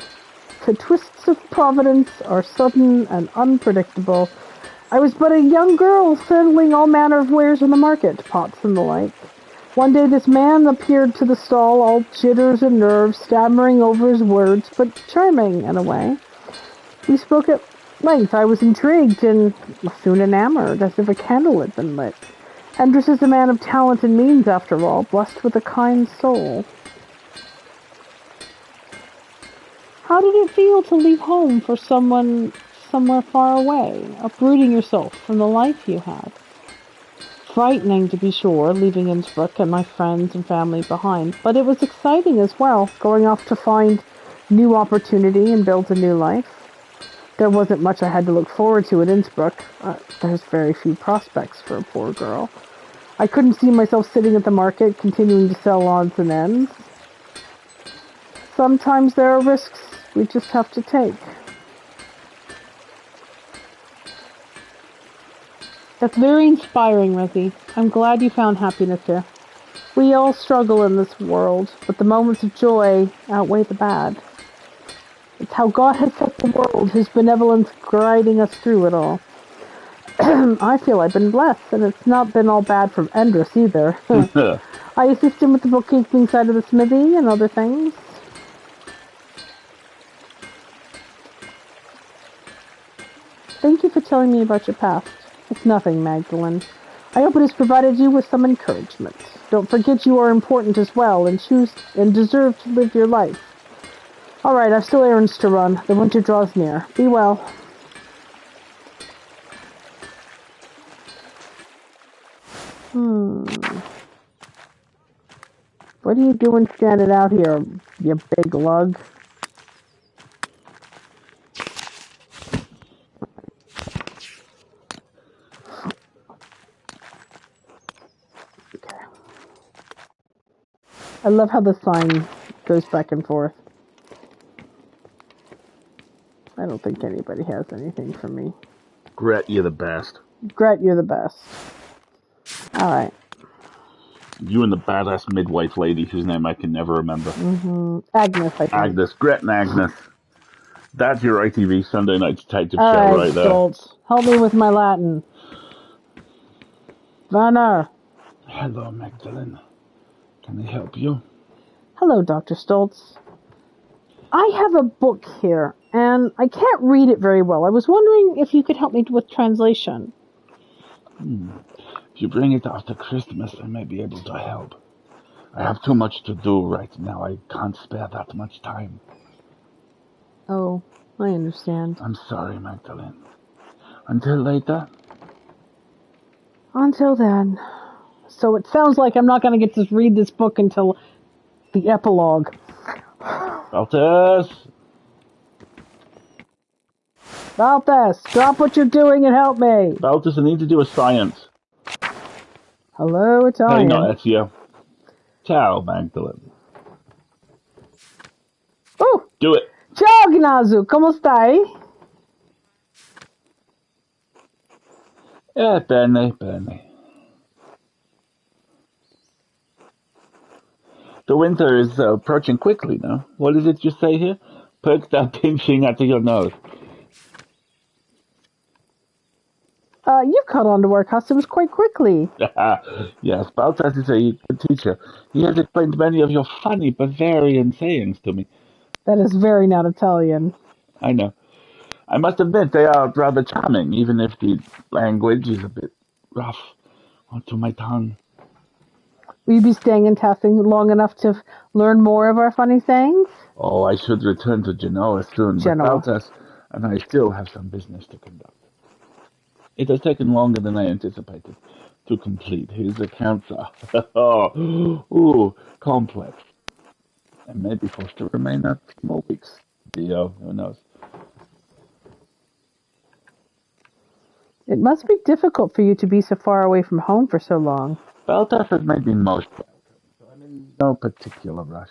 The twists of Providence are sudden and unpredictable. I was but a young girl settling all manner of wares in the market, pots and the like. One day this man appeared to the stall, all jitters and nerves, stammering over his words, but charming in a way. We spoke at length. I was intrigued and soon enamored, as if a candle had been lit. Andrus is a man of talent and means, after all, blessed with a kind soul. How did it feel to leave home for someone somewhere far away, uprooting yourself from the life you had? Frightening, to be sure, leaving Innsbruck and my friends and family behind, but it was exciting as well, going off to find new opportunity and build a new life. There wasn't much I had to look forward to at Innsbruck. There's very few prospects for a poor girl. I couldn't see myself sitting at the market, continuing to sell odds and ends. Sometimes there are risks we just have to take. That's very inspiring, Resi. I'm glad you found happiness here. We all struggle in this world, but the moments of joy outweigh the bad. It's how God has set the world, His benevolence guiding us through it all. I feel I've been blessed, and it's not been all bad from Andrus either. I assist him with the bookkeeping side of the smithy and other things. Thank you for telling me about your past. It's nothing, Magdalene. I hope it has provided you with some encouragement. Don't forget you are important as well, and choose and deserve to live your life. All right, I've still errands to run. The winter draws near. Be well. What are you doing standing out here, you big lug? Okay. I love how the sign goes back and forth. I don't think anybody has anything for me. Gret, you're the best. Gret, you're the best. Alright. You and the badass midwife lady whose name I can never remember. Agnes, I think. Agnes. Gret and Agnes. That's your ITV Sunday Night Detective show Alright, right there. Stoltz. Help me with my Latin. Werner. Hello, Magdalene. Can I help you? Hello, Dr. Stoltz. I have a book here, and I can't read it very well. I was wondering if you could help me with translation. If you bring it after Christmas, I may be able to help. I have too much to do right now. I can't spare that much time. Oh, I understand. I'm sorry, Magdalene. Until later. Until then, So it sounds like I'm not going to get to read this book until the epilogue. Balthus! Balthus, drop what you're doing and help me. Balthus, I need to do a science. Hello, Hey, Italian. not Ezio. Ciao, Magdalene. Oh! Do it. Ciao, Gnazu, come stai? Bene. The winter is approaching quickly now. What does it just say here? Perk that pinching out of your nose. You caught on to our customs quite quickly. Yes, Balthus is a good teacher. He has explained many of your funny Bavarian sayings to me. That is very not Italian. I know. I must admit they are rather charming, even if the language is a bit rough onto my tongue. Will you be staying in Tessin long enough to learn more of our funny sayings? Oh, I should return to Genoa soon, but Genoa. Balthus and I still have some business to conduct. It has taken longer than I anticipated to complete. His accounts are complex. I may be forced to remain a few more weeks. Dio, who knows? It must be difficult for you to be so far away from home for so long. Balthus has made me most welcome, so I'm in no particular rush.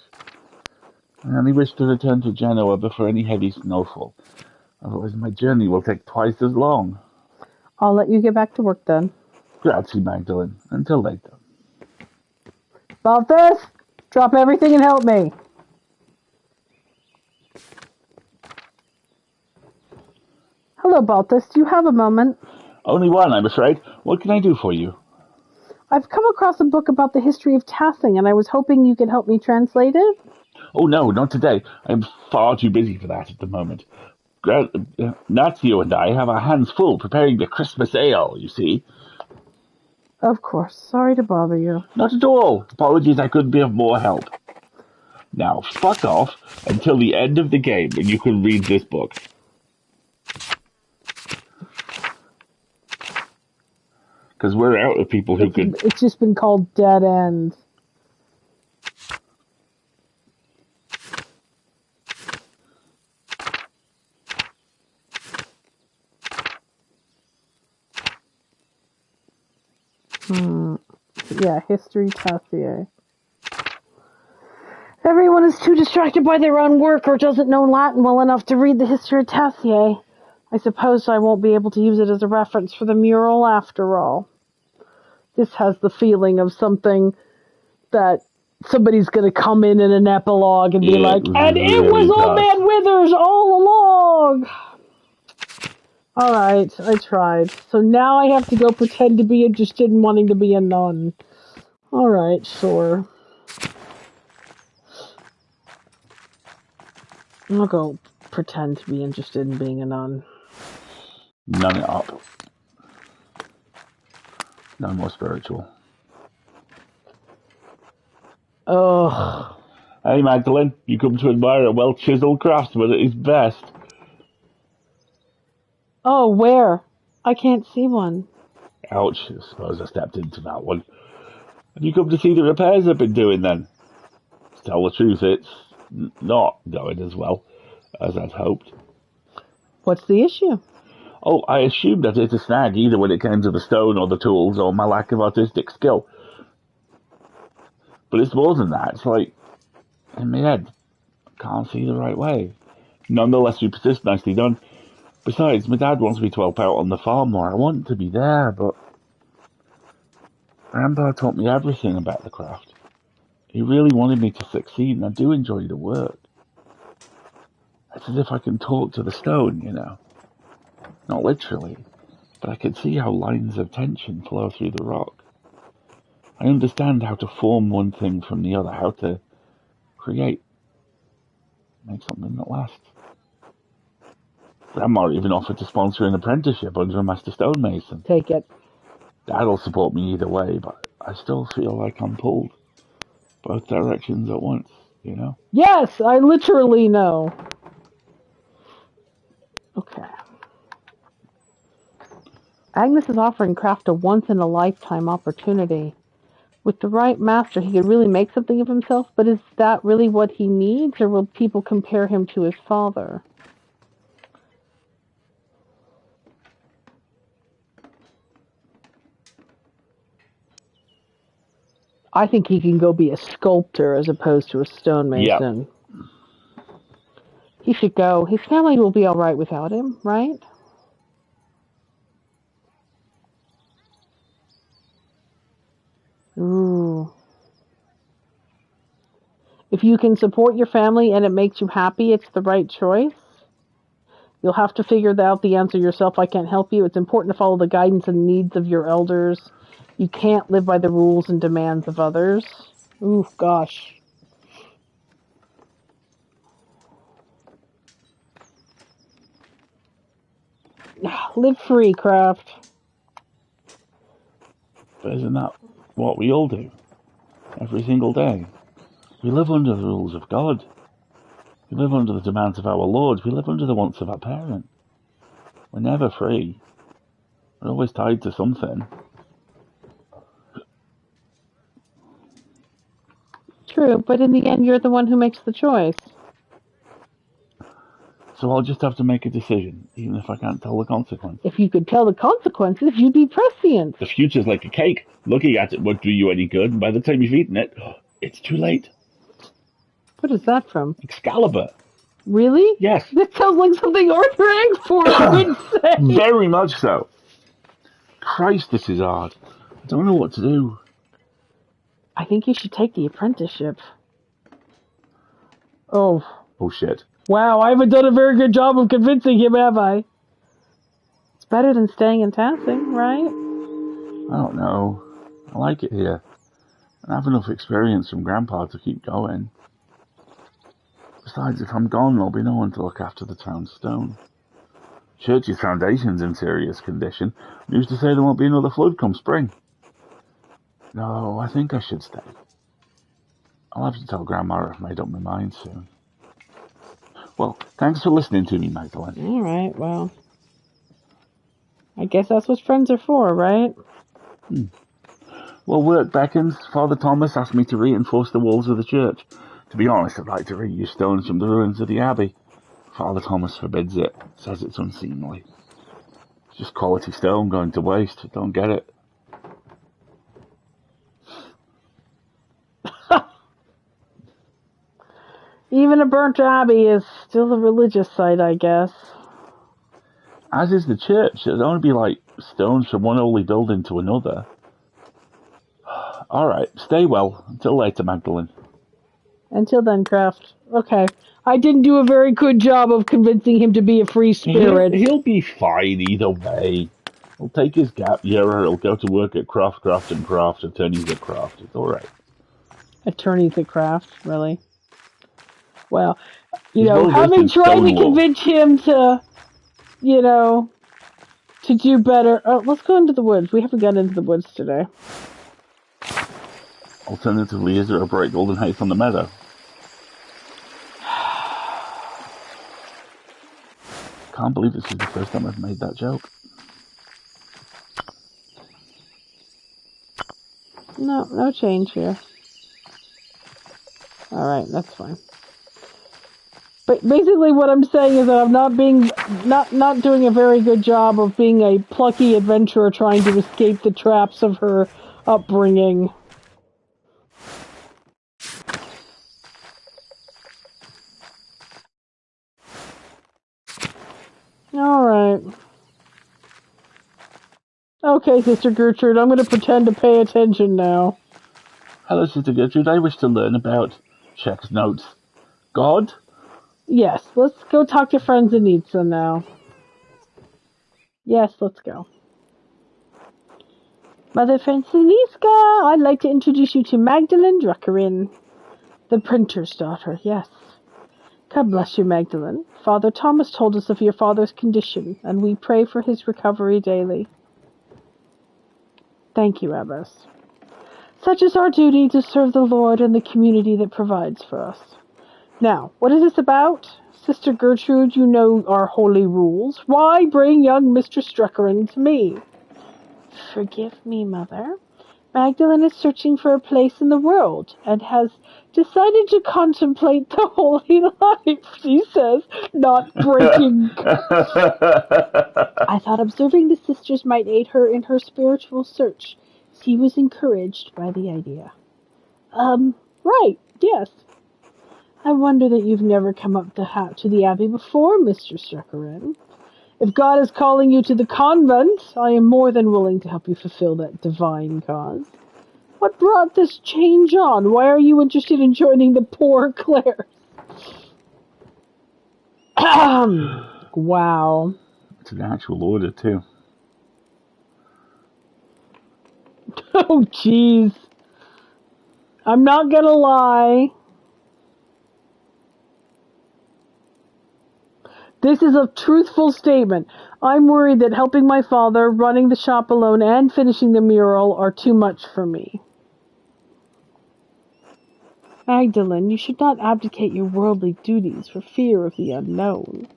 I only wish to return to Genoa before any heavy snowfall. Otherwise my journey will take twice as long. I'll let you get back to work then. Grazie, Magdalene. Until later. Balthus, drop everything and help me. Hello, Balthus. Do you have a moment? Only one, I'm afraid. What can I do for you? I've come across a book about the history of Tassing, and I was hoping you could help me translate it. Oh, no, not today. I'm far too busy for that at the moment. Nazio and I have our hands full preparing the Christmas ale, you see. Of course. Sorry to bother you. Not at all. Apologies, I couldn't be of more help. Now, fuck off until the end of the game and you can read this book. Because we're out of people who could... It's just been called Dead End. Yeah, History Tessier. Everyone is too distracted by their own work or doesn't know Latin well enough to read the History of Tessier. I suppose I won't be able to use it as a reference for the mural after all. This has the feeling of something that somebody's going to come in an epilogue and be like, and it was Old Man Withers all along! Alright, I tried. So now I have to go pretend to be interested in wanting to be a nun. Alright, sure. I'll go pretend to be interested in being a nun. Nun it up. No more spiritual. Ugh. Hey, Magdalene, you come to admire a well-chiseled craftsman at his best. Oh, where? I can't see one. Ouch, I suppose I stepped into that one. Have you come to see the repairs I've been doing then? To tell the truth, it's not going as well as I'd hoped. What's the issue? Oh, I assumed I'd hit a snag either when it came to the stone or the tools or my lack of artistic skill. But it's more than that. It's like, in my head, I can't see the right way. Nonetheless, we persist. Nicely done. Besides, my dad wants me to help out on the farm more. I want to be there, but Grandpa taught me everything about the craft. He really wanted me to succeed, and I do enjoy the work. It's as if I can talk to the stone, you know. Not literally, but I can see how lines of tension flow through the rock. I understand how to form one thing from the other, how to create, make something that lasts. Grandma even offered to sponsor an apprenticeship under a master stonemason. Take it. Dad'll support me either way, but I still feel like I'm pulled both directions at once, you know? Yes, I literally know. Okay. Agnes is offering Kraft a once-in-a-lifetime opportunity. With the right master, he could really make something of himself, but is that really what he needs, or will people compare him to his father? I think he can go be a sculptor as opposed to a Yeah. stonemason. He should go. His family will be all right without him, right? Ooh. If you can support your family and it makes you happy, it's the right choice. You'll have to figure out the answer yourself. I can't help you. It's important to follow the guidance and needs of your elders. You can't live by the rules and demands of others. Ooh, gosh. Live free, Kraft. But isn't that what we all do? Every single day. We live under the rules of God. We live under the demands of our Lord. We live under the wants of our parent. We're never free. We're always tied to something. True, but in the end, you're the one who makes the choice. So I'll just have to make a decision, even if I can't tell the consequence. If you could tell the consequences, you'd be prescient. The future's like a cake. Looking at it won't do you any good, and by the time you've eaten it, it's too late. What is that from? Excalibur. Really? Yes. That sounds like something Arthur Angford would say. Very much so. Christ, this is hard. I don't know what to do. I think you should take the apprenticeship. Oh. Oh, shit. Wow, I haven't done a very good job of convincing him, have I? It's better than staying in Tassing, right? I don't know. I like it here. I have enough experience from Grandpa to keep going. Besides, if I'm gone, there'll be no one to look after the town's stone. Church's foundation's in serious condition. Who's to say there won't be another flood come spring? No, I think I should stay. I'll have to tell Grandma I've made up my mind soon. Well, thanks for listening to me, Magdalene. All right, well. I guess that's what friends are for, right? Well, work beckons. Father Thomas asked me to reinforce the walls of the church. To be honest, I'd like to reuse stones from the ruins of the abbey. Father Thomas forbids it, says it's unseemly. It's just quality stone going to waste. Don't get it. Even a burnt abbey is still a religious site, I guess. As is the church. It'd only be like stones from one holy building to another. All right, stay well. Until later, Magdalene. Until then, Kraft. Okay. I didn't do a very good job of convincing him to be a free spirit. He'll be fine either way. He'll take his gap year or he'll go to work at Craft, attorneys at Craft. It's all right. Attorneys at Kraft, really? Well, having tried to convince him to, to do better. Oh, let's go into the woods. We haven't gone into the woods today. Alternatively, is there a bright golden haze on the meadow? Can't believe this is the first time I've made that joke. No change here. Alright, that's fine. But basically what I'm saying is that I'm not doing a very good job of being a plucky adventurer trying to escape the traps of her upbringing. Alright. Okay, Sister Gertrude, I'm going to pretend to pay attention now. Hello, Sister Gertrude. I wish to learn about Check's notes. God? Yes, let's go talk to Friends Anitsa now. Yes, let's go. Mother Francesca, I'd like to introduce you to Magdalene Druckerin, the printer's daughter, yes. God bless you, Magdalene. Father Thomas told us of your father's condition, and we pray for his recovery daily. Thank you, Abbess. Such is our duty to serve the Lord and the community that provides for us. Now, what is this about? Sister Gertrude, you know our holy rules. Why bring young Mistress Druckerin to me? Forgive me, Mother, Magdalene is searching for a place in the world and has decided to contemplate the holy life, she says, not breaking. I thought observing the sisters might aid her in her spiritual search. She was encouraged by the idea. Right, yes. I wonder that you've never come up to the Abbey before, Mr. Struckerin. If God is calling you to the convent, I am more than willing to help you fulfill that divine cause. What brought this change on? Why are you interested in joining the Poor Clares? Wow. It's an actual order, too. Oh, jeez. I'm not gonna lie. This is a truthful statement. I'm worried that helping my father, running the shop alone, and finishing the mural are too much for me. Magdalene, you should not abdicate your worldly duties for fear of the unknown.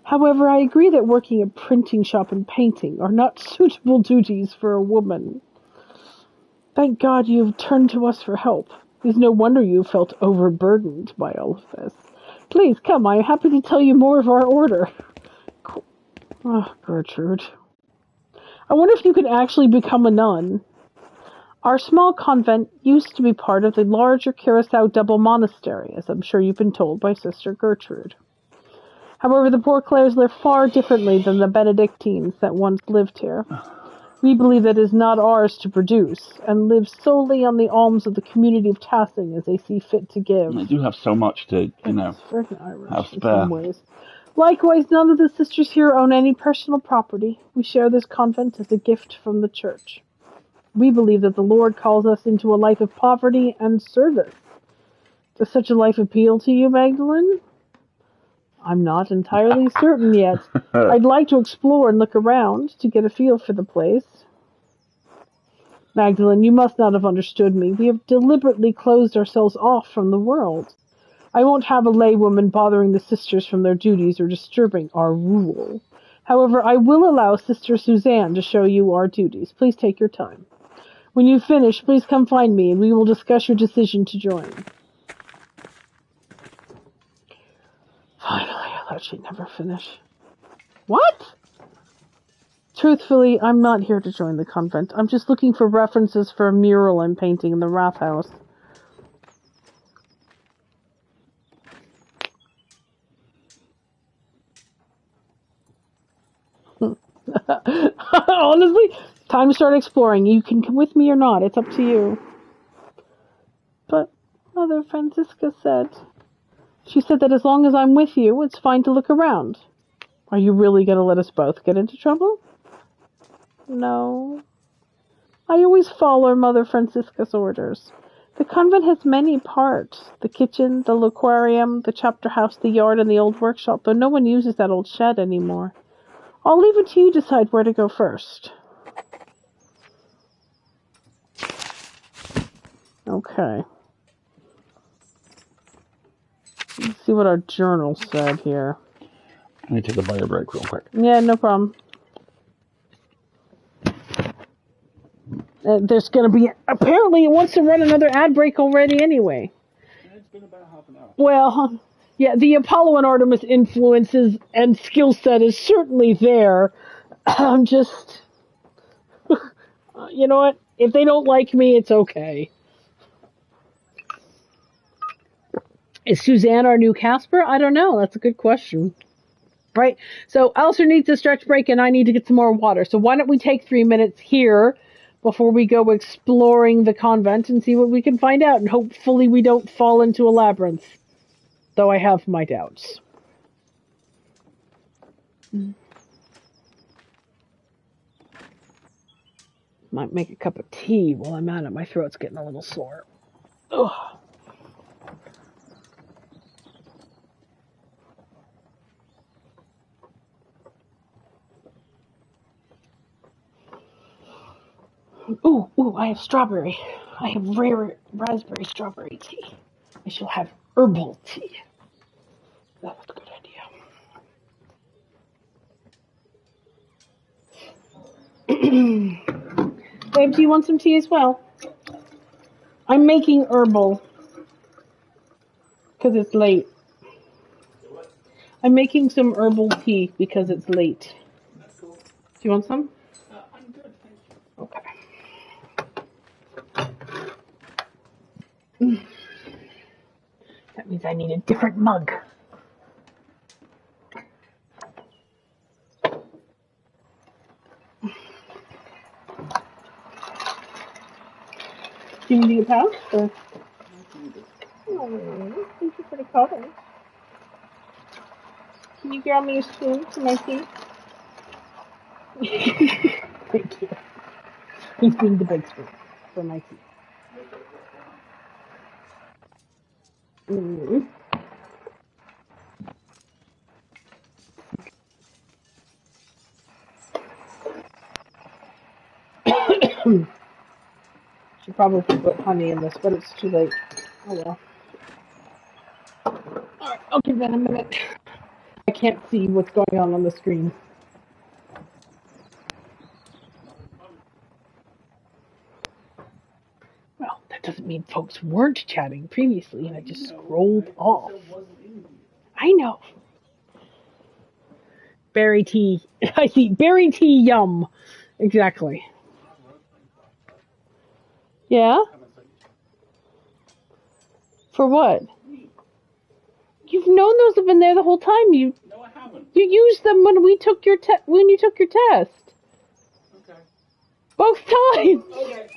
However, I agree that working a printing shop and painting are not suitable duties for a woman. Thank God you have turned to us for help. It is no wonder you felt overburdened by all of this. Please, come, I am happy to tell you more of our order. Oh, Gertrude. I wonder if you could actually become a nun. Our small convent used to be part of the larger Curacao double monastery, as I'm sure you've been told by Sister Gertrude. However, the Poor Clares live far differently than the Benedictines that once lived here. We believe that it is not ours to produce, and live solely on the alms of the community of Tassing as they see fit to give. I do have so much to, That's freaking Irish have in spare. some ways. Likewise, none of the sisters here own any personal property. We share this convent as a gift from the church. We believe that the Lord calls us into a life of poverty and service. Does such a life appeal to you, Magdalene? I'm not entirely certain yet. I'd like to explore and look around to get a feel for the place. Magdalene, you must not have understood me. We have deliberately closed ourselves off from the world. I won't have a laywoman bothering the sisters from their duties or disturbing our rule. However, I will allow Sister Suzanne to show you our duties. Please take your time. When you finish, please come find me and we will discuss your decision to join. Finally, I thought she'd never finish. What? Truthfully, I'm not here to join the convent. I'm just looking for references for a mural I'm painting in the Rath House. Honestly, time to start exploring. You can come with me or not. It's up to you. But Mother Francisca said... She said that as long as I'm with you, it's fine to look around. Are you really going to let us both get into trouble? No. I always follow Mother Francisca's orders. The convent has many parts. The kitchen, the loquarium, the chapter house, the yard, and the old workshop, though no one uses that old shed anymore. I'll leave it to you to decide where to go first. Okay. Let's see what our journal said here. Let me take a bio break real quick. Yeah, no problem. There's going to be... Apparently it wants to run another ad break already anyway. It's been about half an hour. Well, yeah, the Apollo and Artemis influences and skill set is certainly there. I'm just... you know what? If they don't like me, it's okay. Is Suzanne our new Casper? I don't know. That's a good question. Right? So Alistair needs a stretch break and I need to get some more water. So why don't we take 3 minutes here before we go exploring the convent and see what we can find out. And hopefully we don't fall into a labyrinth. Though I have my doubts. Might make a cup of tea while I'm at it. My throat's getting a little sore. Ugh. Ooh, I have strawberry. I have rare raspberry strawberry tea. I shall have herbal tea. That was a good idea. Babe, do you want some tea as well? I'm making herbal because it's late. I'm making some herbal tea because it's late. That's cool. Do you want some? I'm good, thank you. Okay. That means I need a different mug. Do you need a pouch? Or? Oh, thank you for the colors. Can you grab me a spoon for my tea? Thank you. He's being the big spoon for my tea. Mm. Should probably put honey in this, but it's too late. Oh well. Alright, I'll give that a minute. I can't see what's going on the screen. Well, that doesn't mean folks weren't chatting previously and I just scrolled off. I know. Berry tea. I see. Berry tea, yum. Exactly. Yeah? For what? You've known those have been there the whole time. No, I haven't. You used them when you took your test. Okay. Both times. Okay.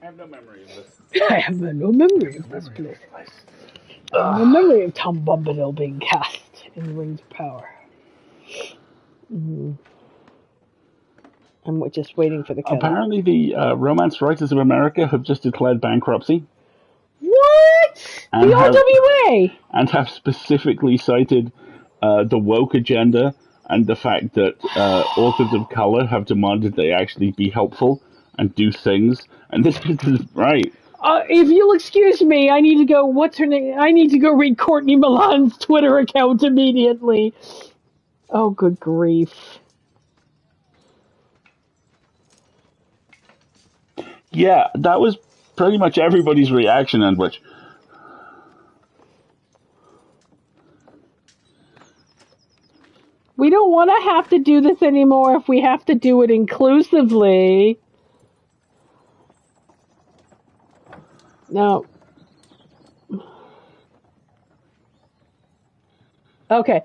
I have no memory of this. I have no memory of this place. No memory of Tom Bombadil being cast in Rings of Power. I'm just waiting for the kettle. Apparently, the Romance Writers of America have just declared bankruptcy. What? And the RWA? And have specifically cited the woke agenda and the fact that authors of color have demanded they actually be helpful and do things. And this is right. If you'll excuse me, I need to go. What's her name? I need to go read Courtney Milan's Twitter account immediately. Oh, good grief. Yeah, that was pretty much everybody's reaction, and which. We don't want to have to do this anymore if we have to do it inclusively. No. Okay.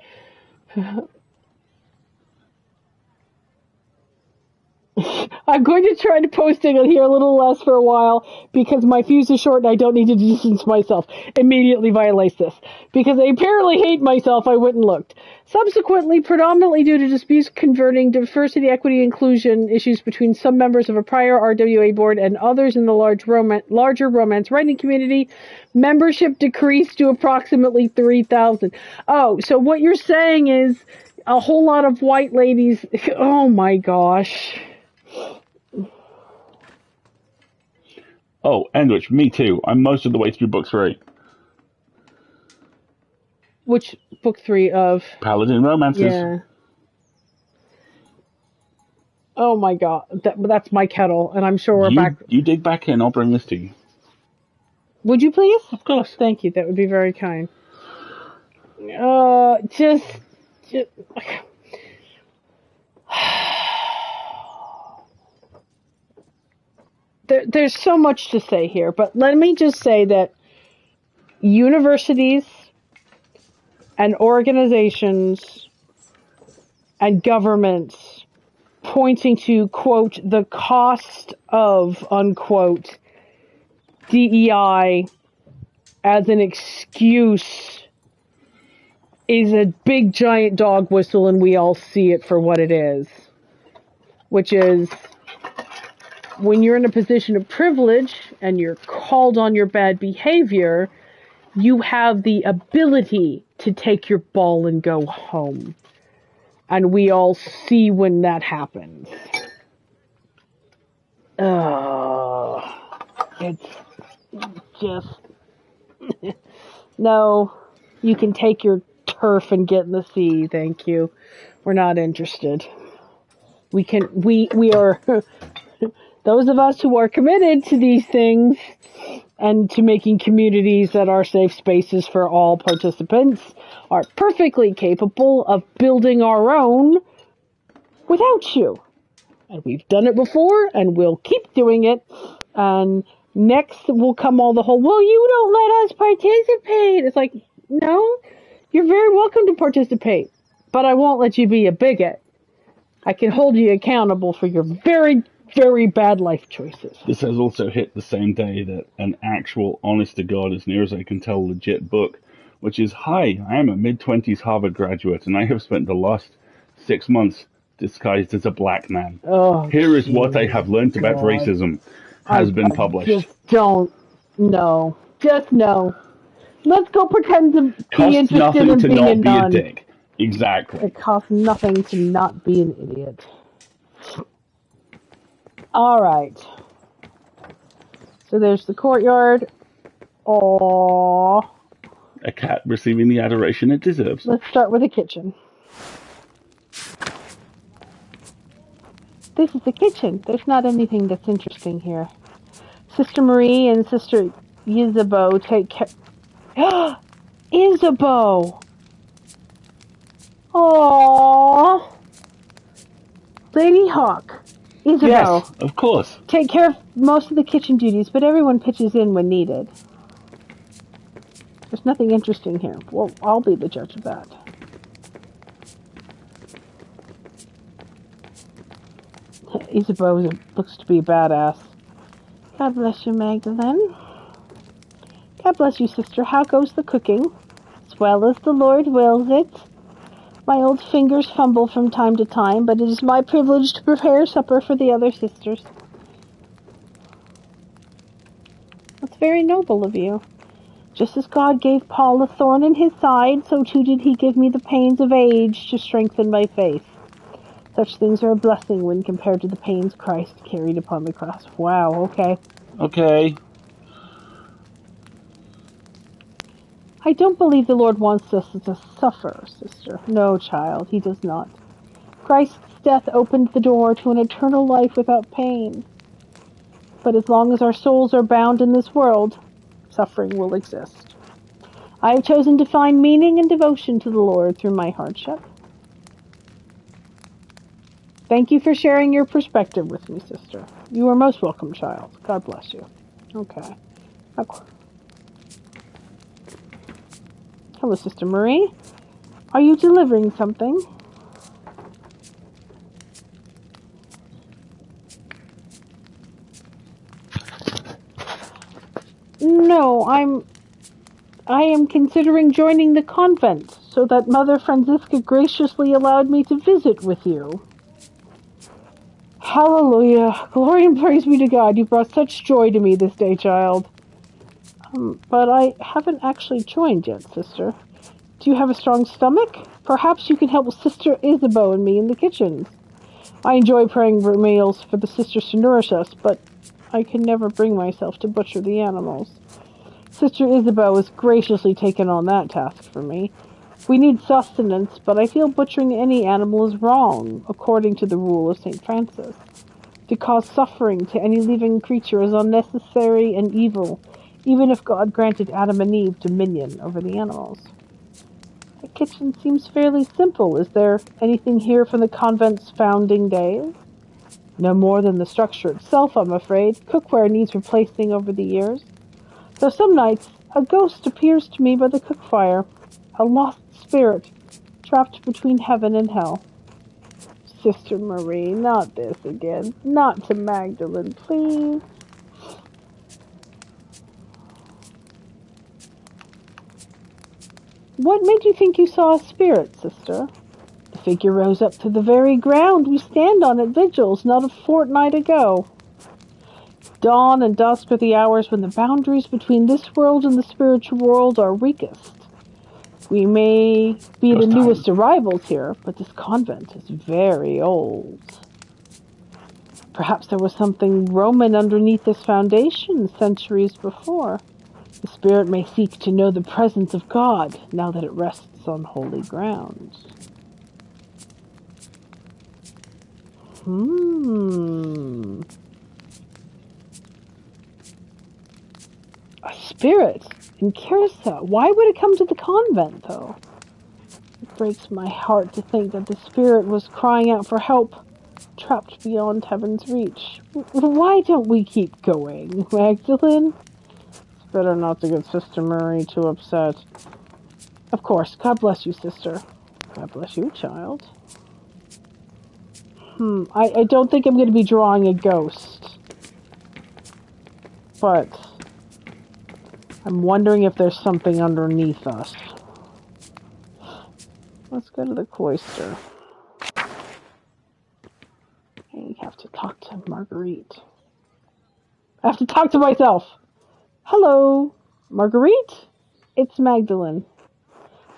I'm going to try to post it here a little less for a while because my fuse is short and I don't need to distance myself. Immediately violates this. Because I apparently hate myself, I went and looked. Subsequently, predominantly due to disputes converting diversity, equity, inclusion issues between some members of a prior RWA board and others in the larger romance writing community, membership decreased to approximately 3,000. Oh, so what you're saying is a whole lot of white ladies. Oh my gosh. Oh, and which, me too. I'm most of the way through book 3. Which book 3 of? Paladin Romances. Yeah. Oh my god. That's my kettle, and I'm sure we're back. You dig back in, I'll bring this to you. Would you please? Of course. Thank you, that would be very kind. Just there's so much to say here, but let me just say that universities and organizations and governments pointing to, quote, the cost of, unquote, DEI as an excuse is a big giant dog whistle, and we all see it for what it is, which is when you're in a position of privilege and you're called on your bad behavior, you have the ability to take your ball and go home. And we all see when that happens. It's just... No, you can take your turf and get in the sea, thank you. We're not interested. We are... Those of us who are committed to these things and to making communities that are safe spaces for all participants are perfectly capable of building our own without you. And we've done it before, and we'll keep doing it. And next will come all the whole, well, you don't let us participate. It's like, no, you're very welcome to participate, but I won't let you be a bigot. I can hold you accountable for your very, very bad life choices. This has also hit the same day that an actual, honest-to-God, as near as I can tell, legit book, which is, hi, I am a mid-20s Harvard graduate, and I have spent the last 6 months disguised as a black man. Oh, Here is what I have learned about racism, has been published. Just don't. No. Just no. Let's go pretend to be Costs interested nothing in to being a not be a nun. dick. Exactly. It costs nothing to not be an idiot. Alright. So there's the courtyard. Aww. A cat receiving the adoration it deserves. Let's start with the kitchen. This is the kitchen. There's not anything that's interesting here. Sister Marie and Sister Isabeau take care. Isabeau! Aww. Lady Hawk. Isabeau. Yes, of course. Take care of most of the kitchen duties, but everyone pitches in when needed. There's nothing interesting here. Well, I'll be the judge of that. Isabeau looks to be a badass. God bless you, Magdalene. God bless you, sister. How goes the cooking? As well as the Lord wills it. My old fingers fumble from time to time, but it is my privilege to prepare supper for the other sisters. That's very noble of you. Just as God gave Paul a thorn in his side, so too did he give me the pains of age to strengthen my faith. Such things are a blessing when compared to the pains Christ carried upon the cross. Wow, okay. Okay. I don't believe the Lord wants us to suffer, sister. No, child, he does not. Christ's death opened the door to an eternal life without pain. But as long as our souls are bound in this world, suffering will exist. I have chosen to find meaning and devotion to the Lord through my hardship. Thank you for sharing your perspective with me, sister. You are most welcome, child. God bless you. Okay. Hello, Sister Marie. Are you delivering something? No, I am considering joining the convent so that Mother Francisca graciously allowed me to visit with you. Hallelujah. Glory and praise be to God. You brought such joy to me this day, child. But I haven't actually joined yet, sister. Do you have a strong stomach? Perhaps you can help Sister Isabeau and me in the kitchens. I enjoy preparing meals for the sisters to nourish us, but I can never bring myself to butcher the animals. Sister Isabeau has graciously taken on that task for me. We need sustenance, but I feel butchering any animal is wrong, according to the rule of St. Francis. To cause suffering to any living creature is unnecessary and evil, even if God granted Adam and Eve dominion over the animals. The kitchen seems fairly simple. Is there anything here from the convent's founding days? No more than the structure itself, I'm afraid. Cookware needs replacing over the years. Though some nights a ghost appears to me by the cook fire, a lost spirit trapped between heaven and hell. Sister Marie, not this again. Not to Magdalene, please. What made you think you saw a spirit, sister? The figure rose up to the very ground we stand on at vigils not a fortnight ago. Dawn and dusk are the hours when the boundaries between this world and the spiritual world are weakest. We may be the newest arrivals here, but this convent is very old. Perhaps there was something Roman underneath this foundation centuries before. The spirit may seek to know the presence of God now that it rests on holy ground. spirit in Curacao. Why would it come to the convent, though? It breaks my heart to think that the spirit was crying out for help, trapped beyond heaven's reach. Why don't we keep going, Magdalene? It's better not to get Sister Marie too upset. Of course. God bless you, sister. God bless you, child. I don't think I'm going to be drawing a ghost. But I'm wondering if there's something underneath us. Let's go to the cloister. I have to talk to Marguerite. I have to talk to myself. Hello, Marguerite? It's Magdalene.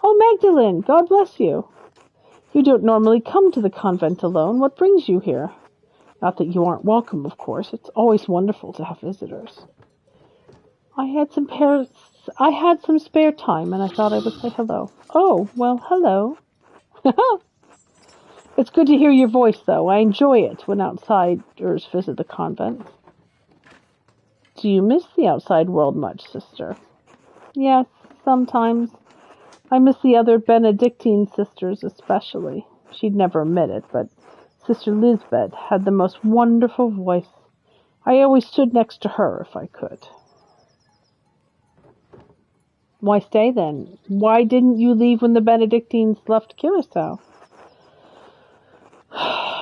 Oh, Magdalene, God bless you. You don't normally come to the convent alone. What brings you here? Not that you aren't welcome, of course. It's always wonderful to have visitors. I had some spare time, and I thought I would say hello. Oh, well, hello. It's good to hear your voice, though. I enjoy it when outsiders visit the convent. Do you miss the outside world much, sister? Yes, sometimes. I miss the other Benedictine sisters especially. She'd never admit it, but Sister Lisbeth had the most wonderful voice. I always stood next to her if I could. Why stay then? Why didn't you leave when the Benedictines left Curacao?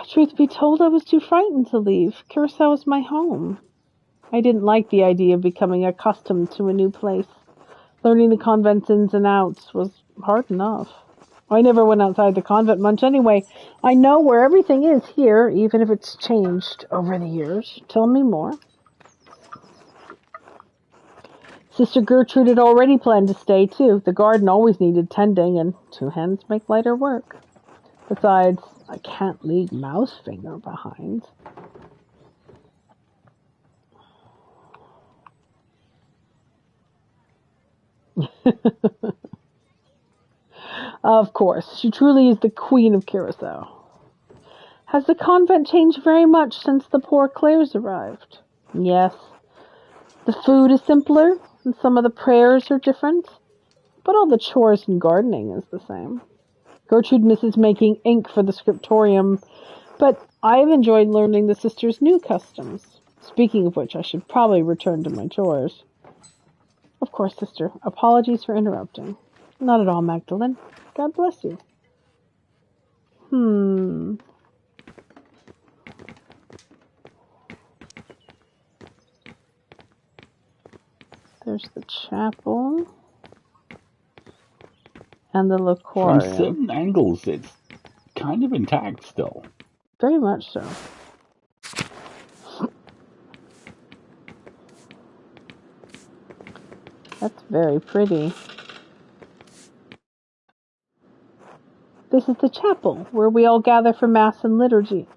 Truth be told, I was too frightened to leave. Curacao was my home. I didn't like the idea of becoming accustomed to a new place. Learning the convent's ins and outs was hard enough. I never went outside the convent much anyway. I know where everything is here, even if it's changed over the years. Tell me more. Sister Gertrude had already planned to stay, too. The garden always needed tending, and 2 hands make lighter work. Besides, I can't leave Mousefinger behind. Of course, she truly is the queen of Curacao. Has the convent changed very much since the poor Clares arrived? Yes. The food is simpler, and some of the prayers are different, but all the chores and gardening is the same. Gertrude misses making ink for the scriptorium, but I've enjoyed learning the sisters' new customs. Speaking of which, I should probably return to my chores. Of course, sister. Apologies for interrupting. Not at all, Magdalene. God bless you. There's the chapel. And the Laquarium. From certain angles, it's kind of intact still. Very much so. That's very pretty. This is the chapel, where we all gather for Mass and liturgy.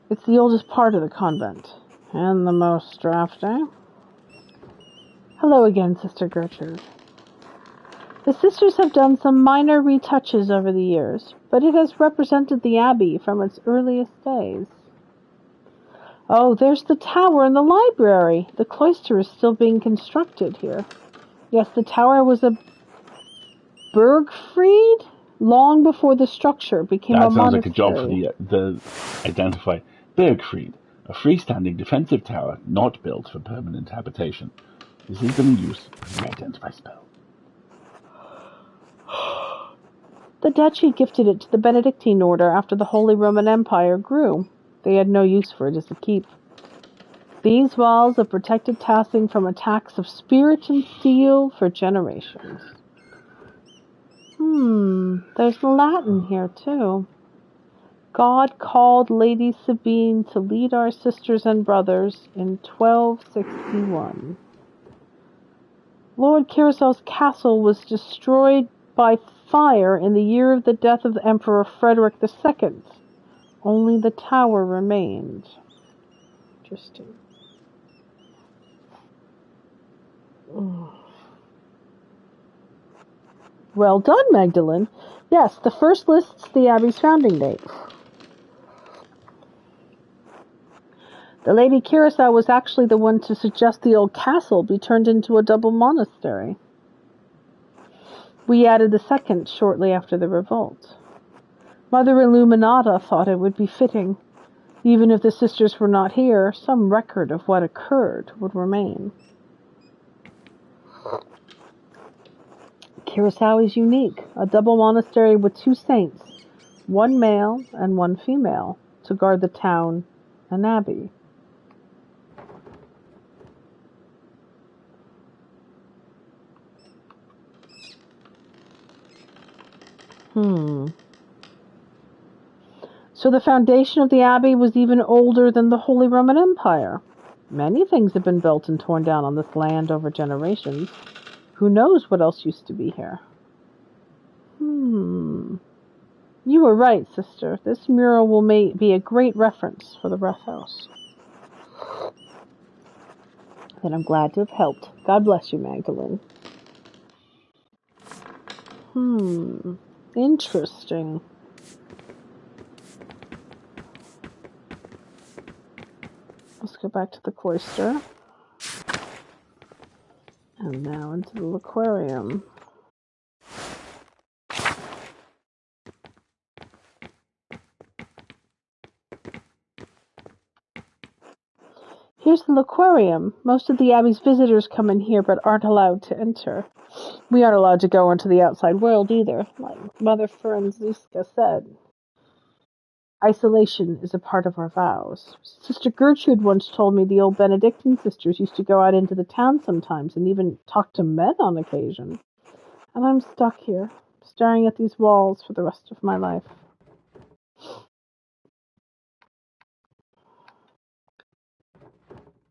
It's the oldest part of the convent, and the most drafty. Hello again, Sister Gertrude. The sisters have done some minor retouches over the years, but it has represented the abbey from its earliest days. Oh, there's the tower and the library. The cloister is still being constructed here. Yes, the tower was a Burgfried long before the structure became a monastery. That sounds like a job for the identify. Burgfried, a freestanding defensive tower not built for permanent habitation. This is in use for the identify spell. The duchy gifted it to the Benedictine order after the Holy Roman Empire grew. They had no use for it as a keep. These walls have protected Tassing from attacks of spirit and steel for generations. There's Latin here, too. God called Lady Sabine to lead our sisters and brothers in 1261. Lord Curaçao's castle was destroyed by fire in the year of the death of the Emperor Frederick II. Only the tower remained. Interesting. Well done, Magdalene. Yes, the first lists the Abbey's founding date. The Lady Curacao was actually the one to suggest the old castle be turned into a double monastery. We added the second shortly after the revolt. Mother Illuminata thought it would be fitting. Even if the sisters were not here, some record of what occurred would remain. Curacao is unique, a double monastery with 2 saints, one male and one female, to guard the town and abbey. So the foundation of the abbey was even older than the Holy Roman Empire. Many things have been built and torn down on this land over generations. Who knows what else used to be here? You were right, sister. This mural will be a great reference for the Rough House. Then I'm glad to have helped. God bless you, Magdalene. Interesting. Let's go back to the cloister. And now into the aquarium. Here's the aquarium. Most of the abbey's visitors come in here but aren't allowed to enter. We aren't allowed to go into the outside world either, like Mother Franziska said. Isolation is a part of our vows. Sister Gertrude once told me the old Benedictine sisters used to go out into the town sometimes and even talk to men on occasion. And I'm stuck here, staring at these walls for the rest of my life.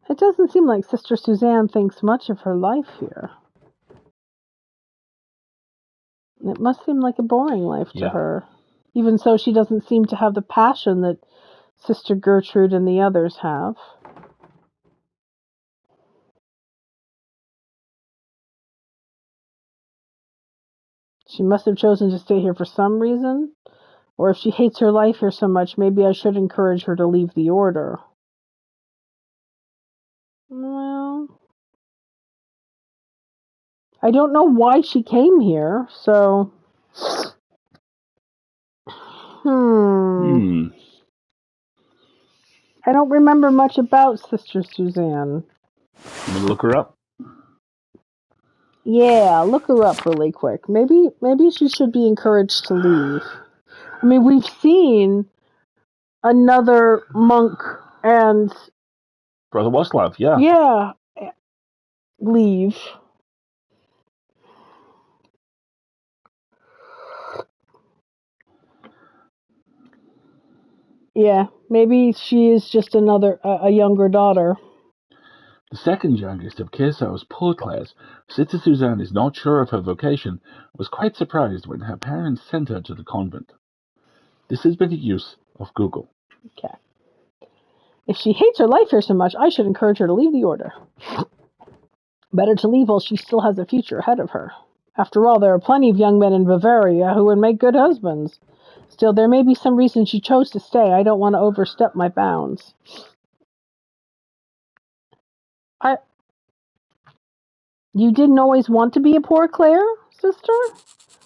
It doesn't seem like Sister Suzanne thinks much of her life here. It must seem like a boring life to her. Even so, she doesn't seem to have the passion that Sister Gertrude and the others have. She must have chosen to stay here for some reason. Or if she hates her life here so much, maybe I should encourage her to leave the order. Well, I don't know why she came here, so... I don't remember much about Sister Suzanne. You want to look her up? Yeah, look her up really quick. Maybe she should be encouraged to leave. I mean, we've seen another monk and... Brother Waslav, yeah. Yeah, leave. Yeah, maybe she is just a younger daughter. The second youngest of Curaçao's poor class, Sister Suzanne is not sure of her vocation, was quite surprised when her parents sent her to the convent. This has been the use of Google. Okay. If she hates her life here so much, I should encourage her to leave the order. Better to leave while she still has a future ahead of her. After all, there are plenty of young men in Bavaria who would make good husbands. Still, there may be some reason she chose to stay. I don't want to overstep my bounds. You didn't always want to be a Poor Clare, sister?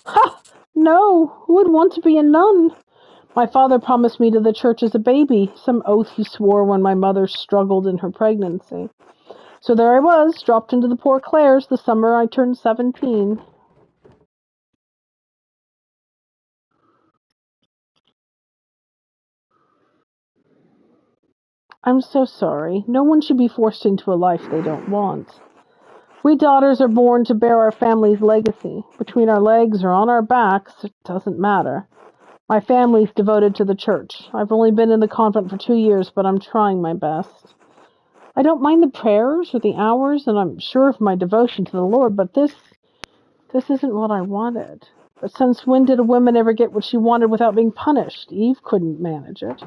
Ha! No, who would want to be a nun? My father promised me to the church as a baby, some oath he swore when my mother struggled in her pregnancy. So there I was, dropped into the Poor Clares the summer I turned 17. I'm so sorry. No one should be forced into a life they don't want. We daughters are born to bear our family's legacy. Between our legs or on our backs, it doesn't matter. My family's devoted to the church. I've only been in the convent for 2 years, but I'm trying my best. I don't mind the prayers or the hours, and I'm sure of my devotion to the Lord, but this isn't what I wanted. But since when did a woman ever get what she wanted without being punished? Eve couldn't manage it.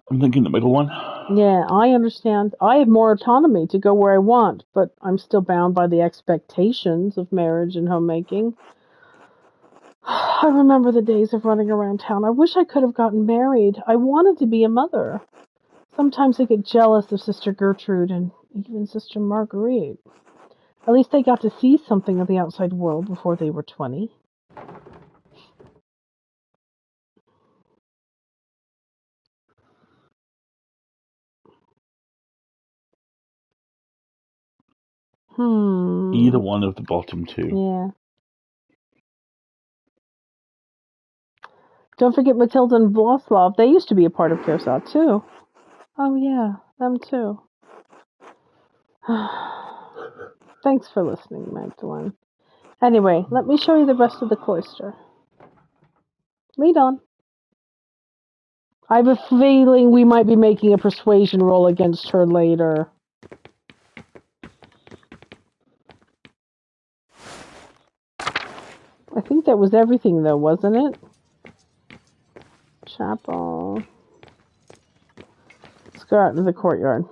I'm thinking the middle one. Yeah, I understand. I have more autonomy to go where I want, but I'm still bound by the expectations of marriage and homemaking. I remember the days of running around town. I wish I could have gotten married. I wanted to be a mother. Sometimes I get jealous of Sister Gertrude and even Sister Marguerite. At least they got to see something of the outside world before they were 20. Either one of the bottom two. Yeah. Don't forget Matilda and Vlaslav. They used to be a part of Kirsat, too. Oh, yeah. Them, too. Thanks for listening, Magdalene. Anyway, let me show you the rest of the cloister. Lead on. I have a feeling we might be making a persuasion roll against her later. I think that was everything, though, wasn't it? Chapel. Let's go out into the courtyard.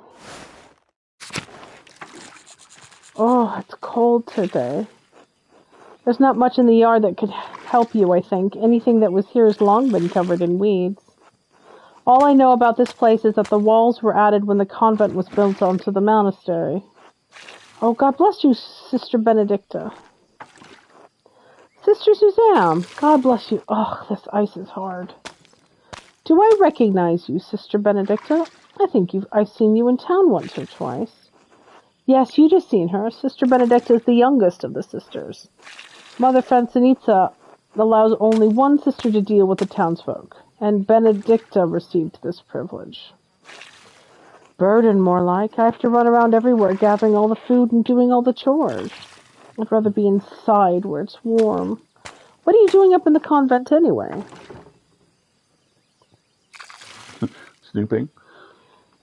Oh, it's cold today. There's not much in the yard that could help you, I think. Anything that was here has long been covered in weeds. All I know about this place is that the walls were added when the convent was built onto the monastery. Oh, God bless you, Sister Benedicta. Sister Suzanne, God bless you. Oh, this ice is hard. Do I recognize you, Sister Benedicta? I think I've seen you in town once or twice. Yes, you just seen her. Sister Benedicta is the youngest of the sisters. Mother Francinitza allows only one sister to deal with the townsfolk, and Benedicta received this privilege. Burden, more like. I have to run around everywhere gathering all the food and doing all the chores. I'd rather be inside where it's warm. What are you doing up in the convent anyway? Snooping.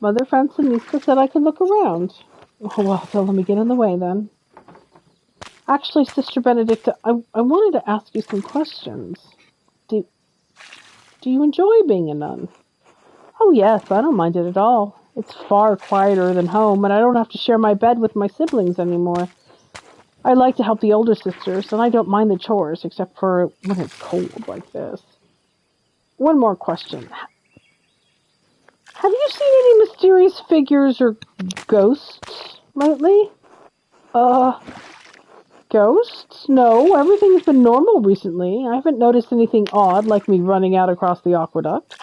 Mother Francinitza said I could look around. Oh, well, so let me get in the way then. Actually, Sister Benedicta, I wanted to ask you some questions. Do you enjoy being a nun? Oh, yes, I don't mind it at all. It's far quieter than home, and I don't have to share my bed with my siblings anymore. I like to help the older sisters, and I don't mind the chores, except for when it's cold like this. One more question. Have you seen any mysterious figures or ghosts lately? Ghosts? No, everything's been normal recently. I haven't noticed anything odd, like me running out across the aqueduct.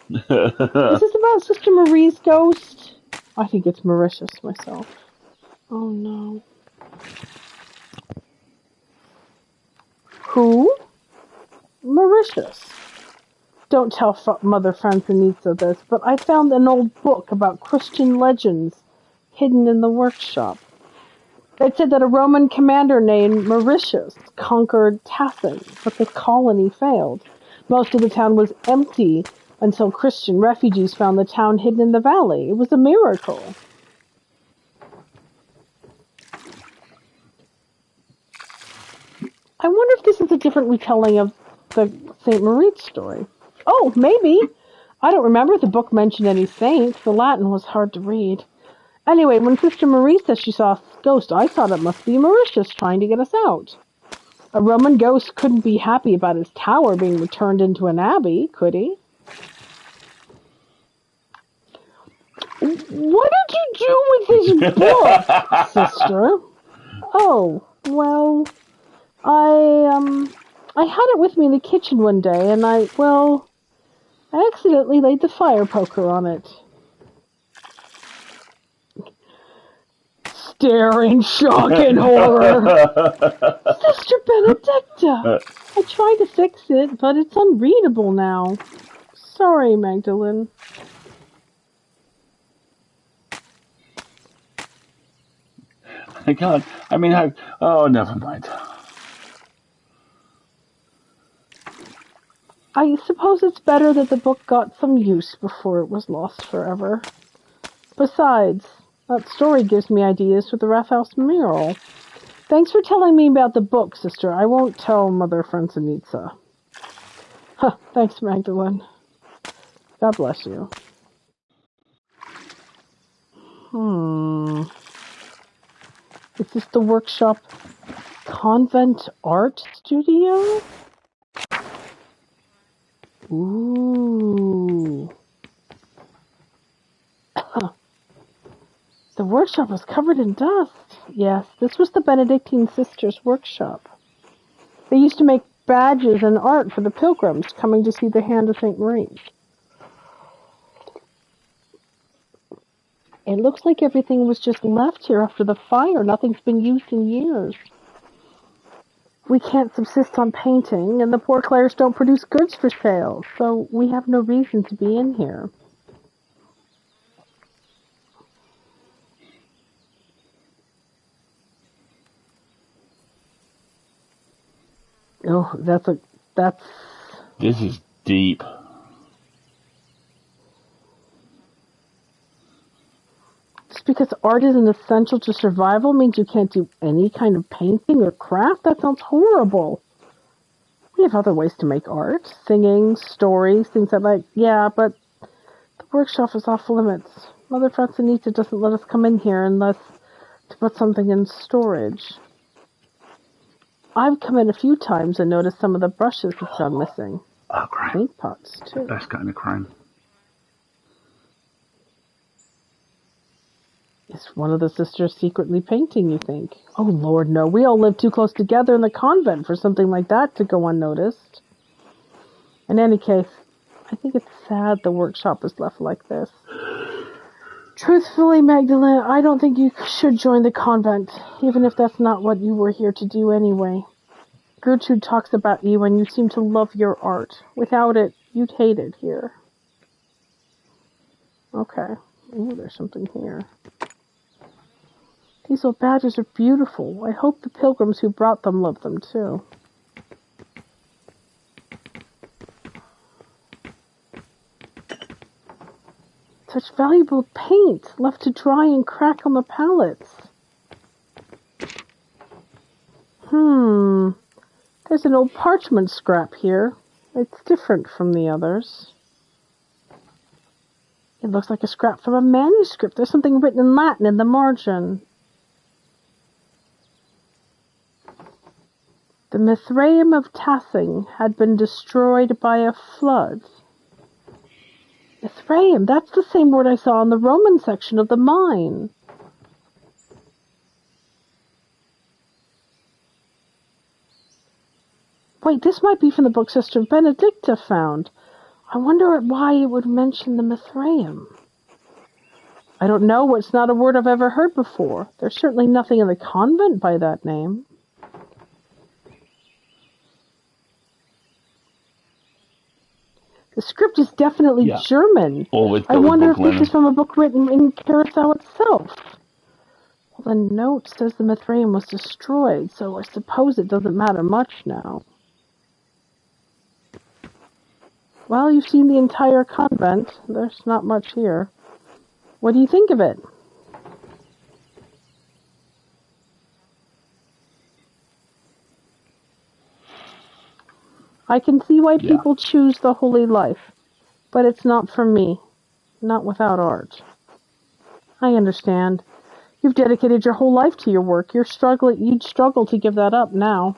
Is this about Sister Marie's ghost? I think it's Mauritius myself. Oh no. Who? Mauritius. Don't tell Mother Francinitza this, but I found an old book about Christian legends hidden in the workshop. It said that a Roman commander named Mauritius conquered Tacit, but the colony failed. Most of the town was empty until Christian refugees found the town hidden in the valley. It was a miracle. I wonder if this is a different retelling of the St. Marite story. Oh, maybe. I don't remember if the book mentioned any saints. The Latin was hard to read. Anyway, when Sister Marie says she saw a ghost, I thought it must be Mauritius trying to get us out. A Roman ghost couldn't be happy about his tower being returned into an abbey, could he? What did you do with this book, sister? Oh, well, I had it with me in the kitchen one day, and I accidentally laid the fire poker on it. Stare in shock and horror. Sister Benedicta! I tried to fix it, but it's unreadable now. Sorry, Magdalene. I can't. I mean, never mind. I suppose it's better that the book got some use before it was lost forever. Besides, that story gives me ideas for the Rathaus mural. Thanks for telling me about the book, sister. I won't tell Mother Francinitza. Huh, thanks, Magdalene. God bless you. Is this the workshop convent art studio? Ooh. The workshop was covered in dust. Yes, this was the Benedictine sisters' workshop. They used to make badges and art for the pilgrims coming to see the Hand of St. Marie. It looks like everything was just left here after the fire. Nothing's been used in years. We can't subsist on painting, and the poor Clares don't produce goods for sale, so we have no reason to be in here. Oh, that's... This is deep. Just because art isn't essential to survival means you can't do any kind of painting or craft? That sounds horrible. We have other ways to make art. Singing, stories, things like that. Yeah, but the workshop is off limits. Mother Francisca doesn't let us come in here unless to put something in storage. I've come in a few times and noticed some of the brushes have gone missing. Oh, crime. Paint pots, too. Best kind of crime. Is one of the sisters secretly painting, you think? Oh, Lord, no. We all live too close together in the convent for something like that to go unnoticed. In any case, I think it's sad the workshop is left like this. Truthfully, Magdalene, I don't think you should join the convent, even if that's not what you were here to do anyway. Gertrude talks about you and you seem to love your art. Without it, you'd hate it here. Okay. Ooh, there's something here. These old badges are beautiful. I hope the pilgrims who brought them love them too. Such valuable paint left to dry and crack on the palettes. There's an old parchment scrap here. It's different from the others. It looks like a scrap from a manuscript. There's something written in Latin in the margin. The Mithraeum of Tassing had been destroyed by a flood. Mithraeum, that's the same word I saw in the Roman section of the mine. Wait, this might be from the book Sister Benedicta found. I wonder why it would mention the Mithraeum. I don't know. It's not a word I've ever heard before. There's certainly nothing in the convent by that name. The script is definitely German. I wonder if this is from a book written in Curacao itself. Well, the note says the Mithraeum was destroyed, so I suppose it doesn't matter much now. Well, you've seen the entire convent. There's not much here. What do you think of it? I can see why people choose the holy life, but it's not for me. Not without art. I understand. You've dedicated your whole life to your work. You'd struggle to give that up now.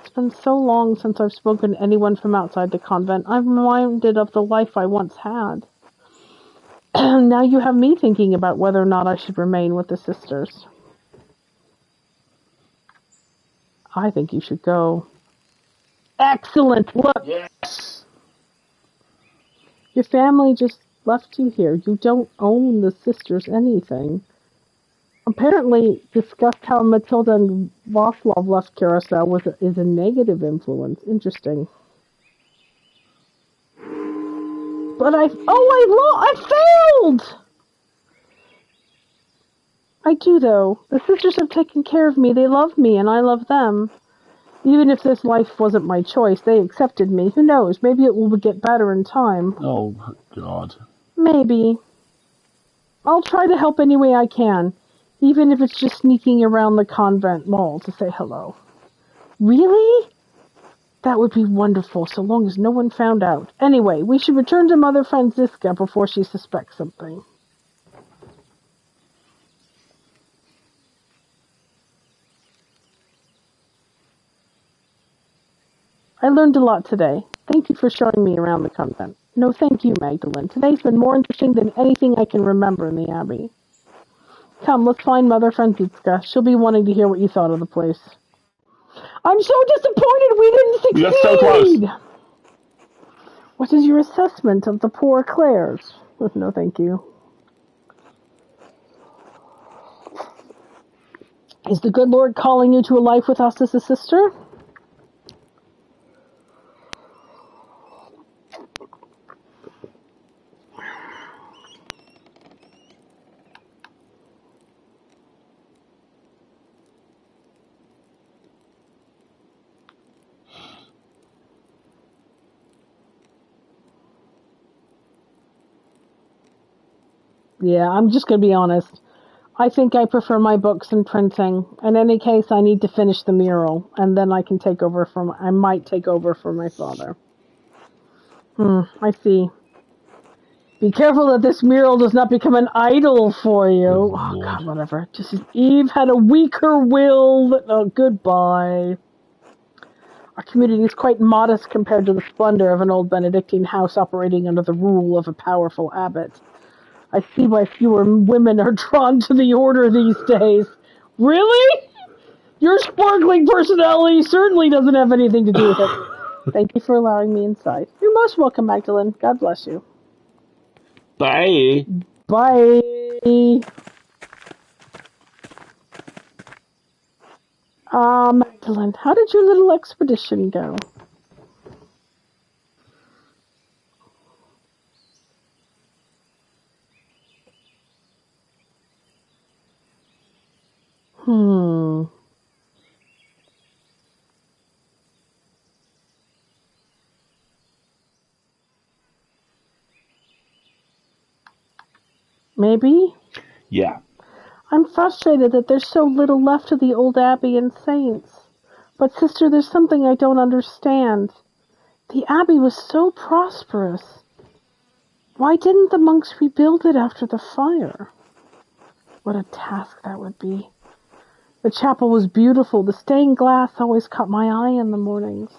It's been so long since I've spoken to anyone from outside the convent. I'm reminded of the life I once had. Now you have me thinking about whether or not I should remain with the sisters. I think you should go. Excellent! Look! Yes! Your family just left you here. You don't own the sisters anything. Apparently discussed how Matilda and Václav left Curacao is a negative influence. Interesting. But I failed! I do though. The sisters have taken care of me. They love me and I love them. Even if this life wasn't my choice, they accepted me. Who knows? Maybe it will get better in time. Oh, God. Maybe. I'll try to help any way I can. Even if it's just sneaking around the convent mall to say hello. Really? That would be wonderful, so long as no one found out. Anyway, we should return to Mother Francisca before she suspects something. I learned a lot today. Thank you for showing me around the convent. No, thank you, Magdalene. Today's been more interesting than anything I can remember in the Abbey. Come, let's find Mother Franziska. She'll be wanting to hear what you thought of the place. I'm so disappointed we didn't succeed! We got so close! What is your assessment of the poor Clares? No, thank you. Is the good Lord calling you to a life with us as a sister? Yeah, I'm just going to be honest. I think I prefer my books and printing. In any case, I need to finish the mural, and then I can I might take over for my father. I see. Be careful that this mural does not become an idol for you. Oh, God, whatever. Just as Eve had a weaker will. Oh, goodbye. Our community is quite modest compared to the splendor of an old Benedictine house operating under the rule of a powerful abbot. I see why fewer women are drawn to the order these days. Really? Your sparkling personality certainly doesn't have anything to do with it. Thank you for allowing me inside. You're most welcome, Magdalene. God bless you. Bye. Bye. Magdalene, how did your little expedition go? Maybe? Yeah. I'm frustrated that there's so little left of the old abbey and saints. But, sister, there's something I don't understand. The abbey was so prosperous. Why didn't the monks rebuild it after the fire? What a task that would be. The chapel was beautiful. The stained glass always caught my eye in the mornings.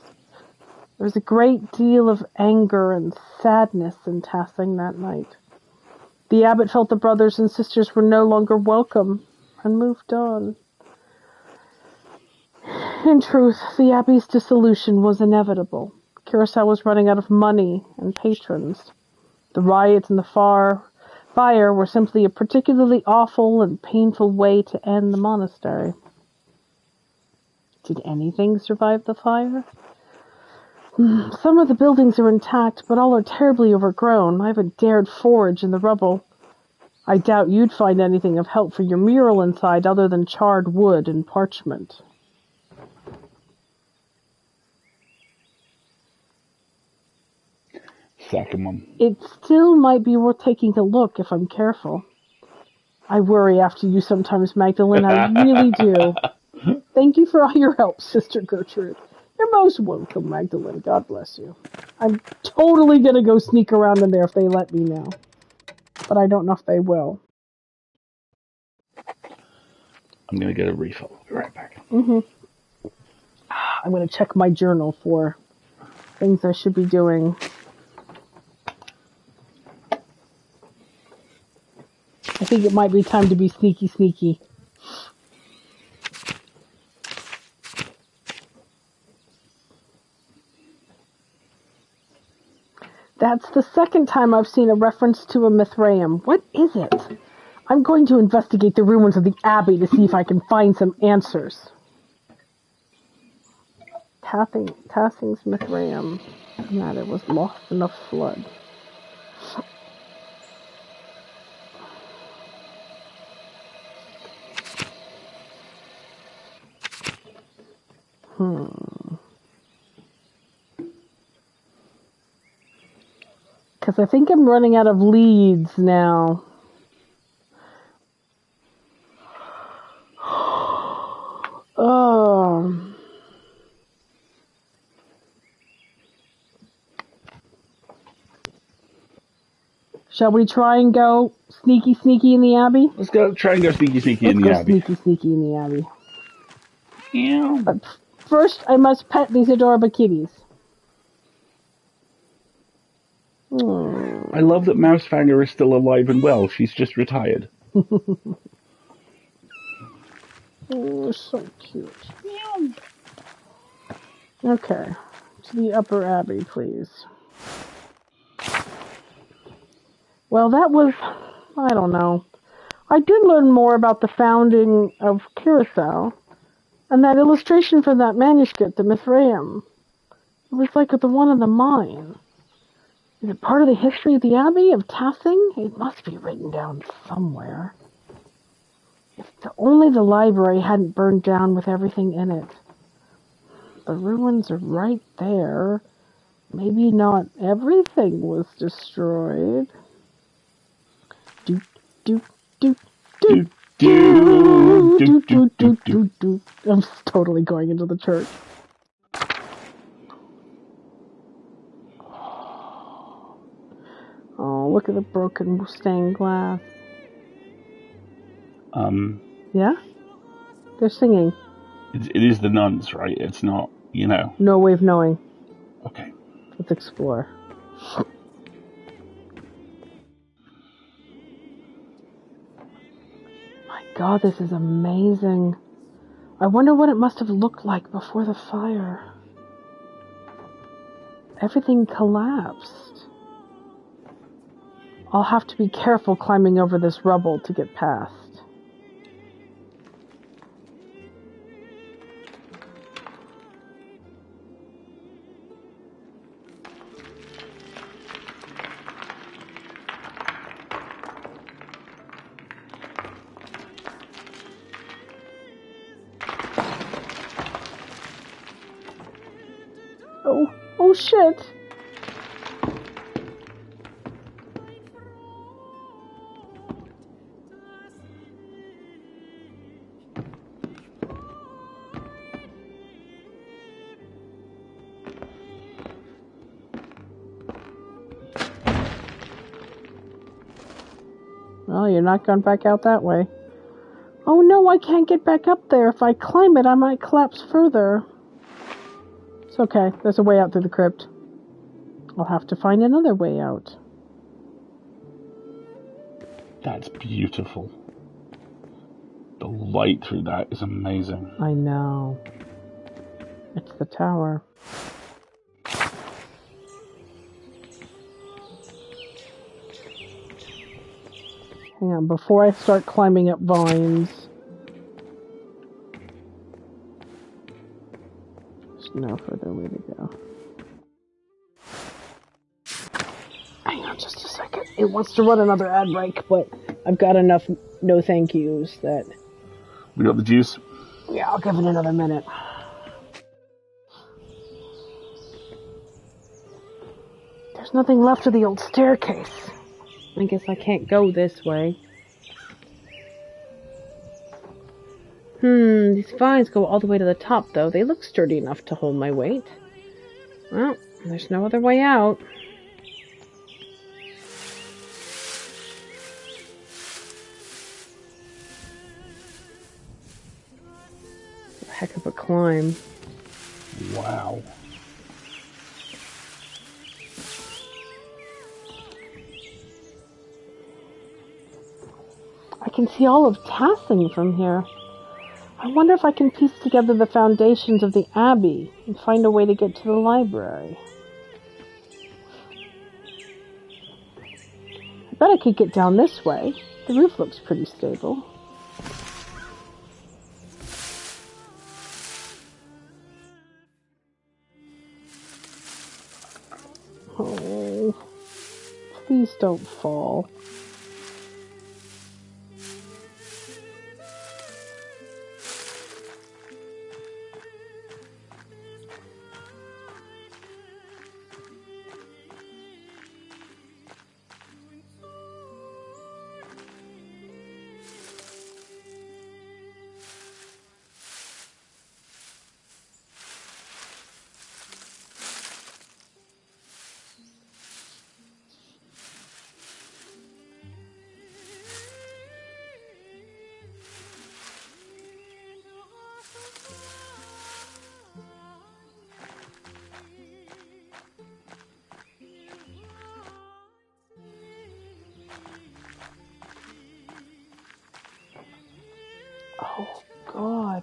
There was a great deal of anger and sadness in passing that night. The abbot felt the brothers and sisters were no longer welcome and moved on. In truth, the abbey's dissolution was inevitable. Curacao was running out of money and patrons. The riots and the fire were simply a particularly awful and painful way to end the monastery. Did anything survive the fire? Some of the buildings are intact, but all are terribly overgrown. I haven't dared forage in the rubble. I doubt you'd find anything of help for your mural inside other than charred wood and parchment. Saccharum. It still might be worth taking a look if I'm careful. I worry after you sometimes, Magdalene. I really do. Thank you for all your help, Sister Gertrude. You're most welcome, Magdalene. God bless you. I'm totally going to go sneak around in there if they let me now. But I don't know if they will. I'm going to get a refill. I'll be right back. I'm going to check my journal for things I should be doing. I think it might be time to be sneaky. That's the second time I've seen a reference to a Mithraeum. What is it? I'm going to investigate the ruins of the Abbey to see if I can find some answers. Tassing's Mithraeum, and that it was lost in a flood. Because I think I'm running out of leads now. Shall we try and go sneaky in the Abbey? Let's go try and go sneaky in the Abbey. Let's go sneaky in the Abbey. Yeah. But first, I must pet these adorable kitties. love that Mousefanger is still alive and well. She's just retired. Oh, so cute. Meow. Okay, to the upper abbey, please. Well, that was, I don't know. I did learn more about the founding of Curacao, and that illustration from that manuscript, the Mithraeum. It was like the one in the mine. Is it part of the history of the Abbey of Tassing? It must be written down somewhere. If only the library hadn't burned down with everything in it. The ruins are right there. Maybe not everything was destroyed. Do, do, do, do, do, do, do, do, do, do. I'm totally going into the church. Oh, look at the broken stained glass. Yeah? They're singing. It is the nuns, right? It's not, No way of knowing. Okay. Let's explore. My God, this is amazing. I wonder what it must have looked like before the fire. Everything collapsed. I'll have to be careful climbing over this rubble to get past. Oh shit! Well, you're not going back out that way. Oh no, I can't get back up there. If I climb it, I might collapse further. It's okay. There's a way out through the crypt. I'll have to find another way out. That's beautiful. The light through that is amazing. I know. It's the tower. Hang on, before I start climbing up vines. There's no further way to go. Hang on just a second. It wants to run another ad break, but I've got enough no thank yous that... We got the juice? Yeah, I'll give it another minute. There's nothing left of the old staircase. I guess I can't go this way. These vines go all the way to the top, though. They look sturdy enough to hold my weight. Well, there's no other way out. A heck of a climb. Wow. I can see all of Tassing from here. I wonder if I can piece together the foundations of the Abbey and find a way to get to the library. I bet I could get down this way. The roof looks pretty stable. Oh, please don't fall. God.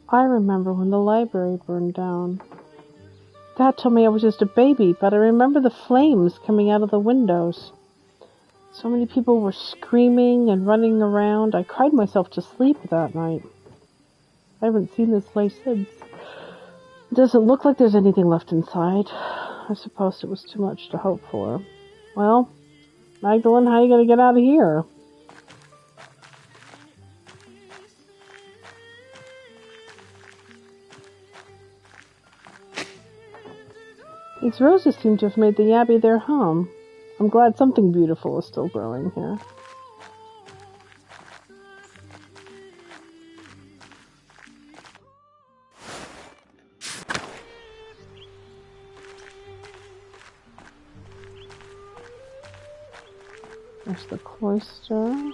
I remember when the library burned down. Dad told me I was just a baby, but I remember the flames coming out of the windows. So many people were screaming and running around. I cried myself to sleep that night. I haven't seen this place since. It doesn't look like there's anything left inside. I suppose it was too much to hope for. Well, Magdalene, how are you going to get out of here? These roses seem to have made the Abbey their home. I'm glad something beautiful is still growing here. There's the cloister.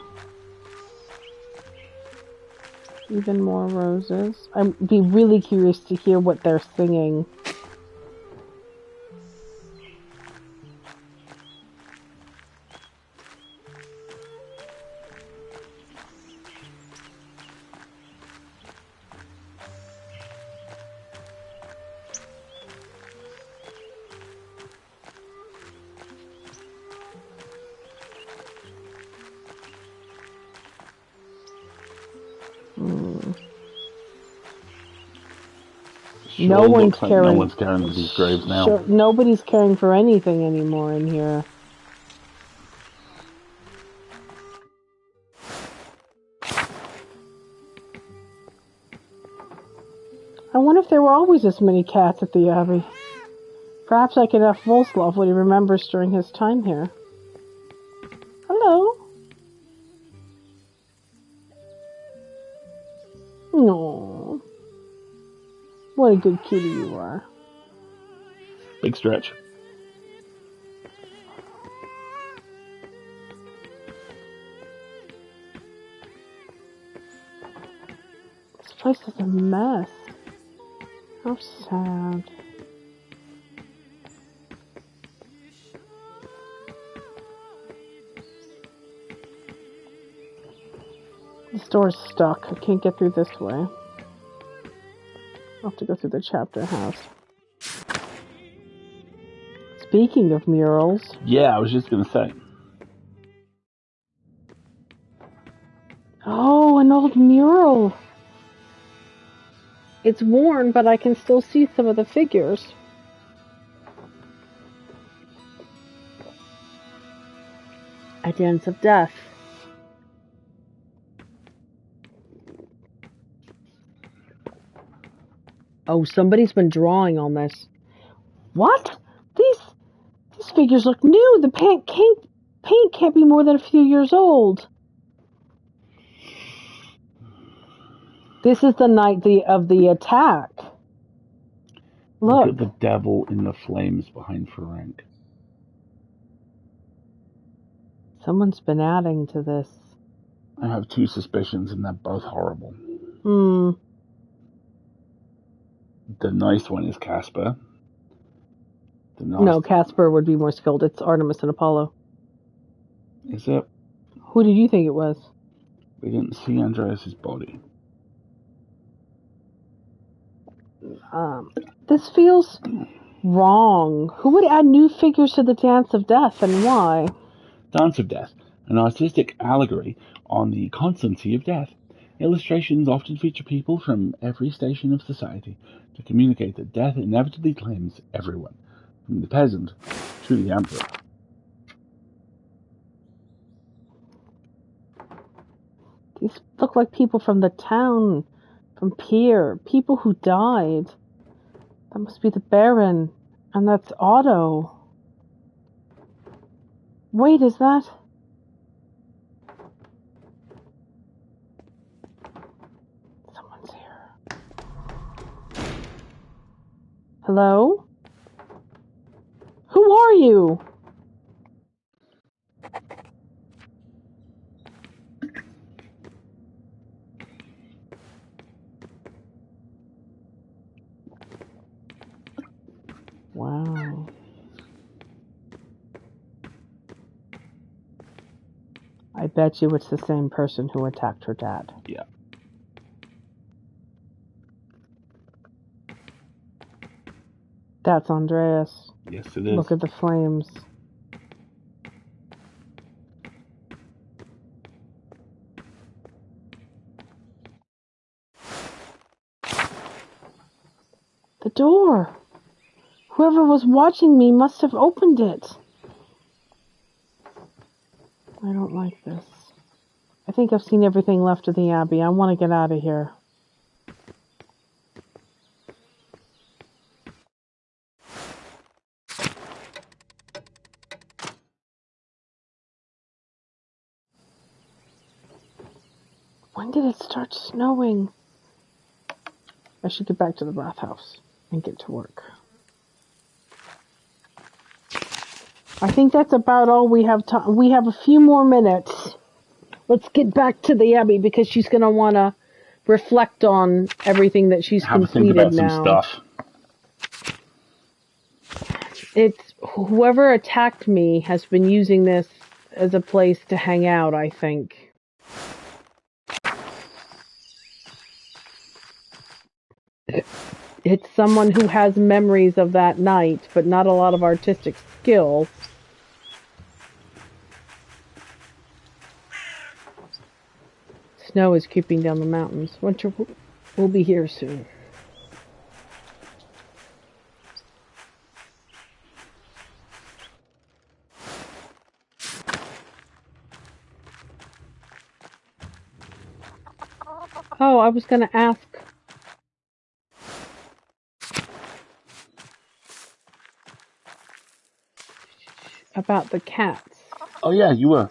Even more roses. I'd be really curious to hear what they're singing. Sure No one's looks like caring. no one's caring for these graves now. Sure, nobody's caring for anything anymore in here. I wonder if there were always this many cats at the Abbey. Perhaps I could ask Volslav what he remembers during his time here. Hello. No. What a good kitty you are. Big stretch. This place is a mess. How sad. This door's stuck. I can't get through this way. I'll have to go through the chapter house. Speaking of murals. Yeah, I was just going to say. Oh, an old mural. It's worn, but I can still see some of the figures. A Dance of Death. Oh, somebody's been drawing on this. What? These figures look new. The paint can't be more than a few years old. This is the night of the attack. Look at the devil in the flames behind Ferenc. Someone's been adding to this. I have two suspicions, and they're both horrible. The nice one is Casper. No, Casper would be more skilled. It's Artemis and Apollo. Is it? Who did you think it was? We didn't see Andreas's body. This feels wrong. Who would add new figures to the Dance of Death, and why? Dance of Death, an artistic allegory on the constancy of death. Illustrations often feature people from every station of society to communicate that death inevitably claims everyone, from the peasant to the emperor. These look like people from the town, from Pier, people who died. That must be the Baron, and that's Otto. Wait, is that? Someone's here. Hello? Who are you? Wow. I bet you it's the same person who attacked her dad. Yeah. That's Andreas. Yes, it is. Look at the flames. The door! Whoever was watching me must have opened it. I don't like this. I think I've seen everything left of the Abbey. I want to get out of here. When did it start snowing? I should get back to the bathhouse and get to work. I think that's about all we have time. We have a few more minutes. Let's get back to the Abbey because she's going to want to reflect on everything that she's Have a think completed about some now. stuff. It's whoever attacked me has been using this as a place to hang out, I think. It's someone who has memories of that night, but not a lot of artistic skill. Snow is creeping down the mountains. Winter will be here soon. Oh, I was going to ask about the cats. Oh yeah, you were.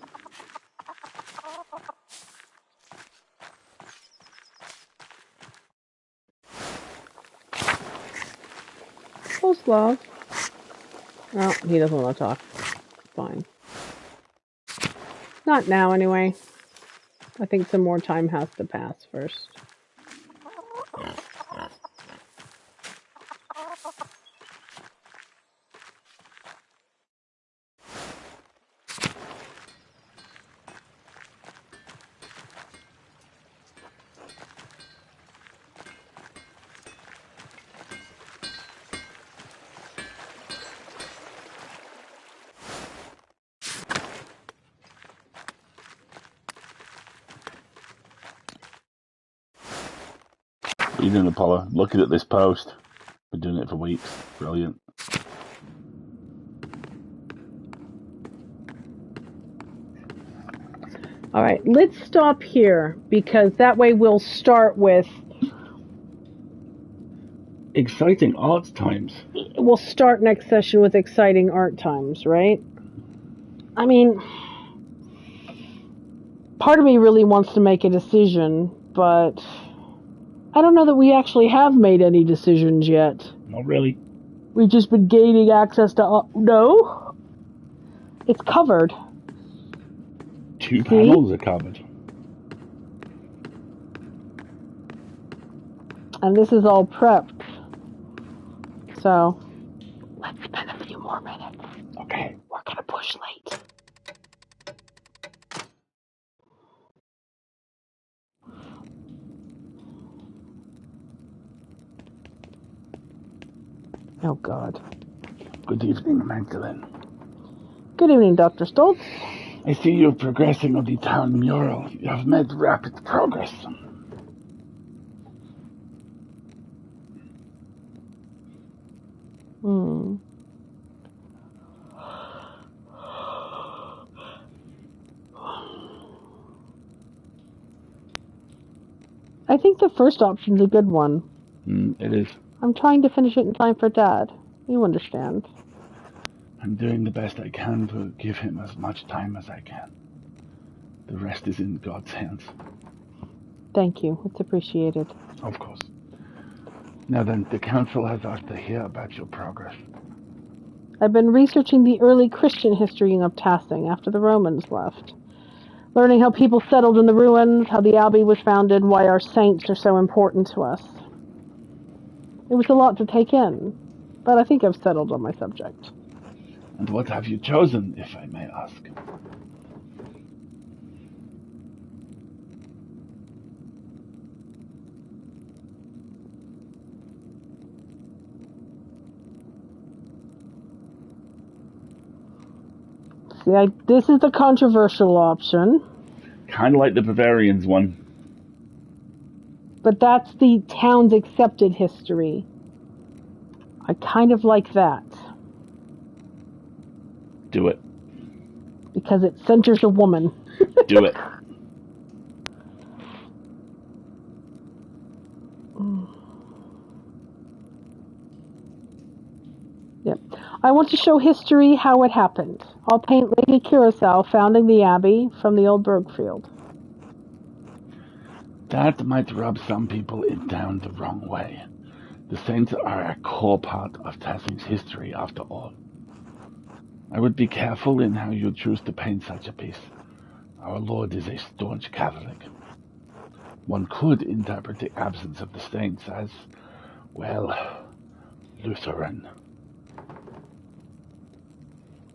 Close love. Oh, he doesn't want to talk. Fine. Not now, anyway. I think some more time has to pass first. What are you doing, Apollo? Looking at this post. Been doing it for weeks. Brilliant. All right, let's stop here because that way we'll start with. Exciting art times. We'll start next session with exciting art times, right? I mean, part of me really wants to make a decision, but I don't know that we actually have made any decisions yet. Not really. We've just been gaining access to... no? It's covered. Two panels are covered. And this is all prepped. So, let's spend a few more minutes. Okay. We're gonna push late. Oh, God. Good evening, Magdalene. Good evening, Dr. Stoltz. I see you're progressing on the town mural. You have made rapid progress. I think the first option's a good one. It is. I'm trying to finish it in time for Dad. You understand. I'm doing the best I can to give him as much time as I can. The rest is in God's hands. Thank you. It's appreciated. Of course. Now then, the council has asked to hear about your progress. I've been researching the early Christian history of Tassing after the Romans left. Learning how people settled in the ruins, how the Abbey was founded, why our saints are so important to us. It was a lot to take in, but I think I've settled on my subject. And what have you chosen, if I may ask? See, this is the controversial option. Kind of like the Bavarians one. But that's the town's accepted history. I kind of like that. Do it. Because it centers a woman. Do it. Yep. I want to show history how it happened. I'll paint Lady Curacao founding the abbey from the old Bergfield. That might rub some people down the wrong way. The saints are a core part of Tassing's history, after all. I would be careful in how you choose to paint such a piece. Our Lord is a staunch Catholic. One could interpret the absence of the saints as, well, Lutheran.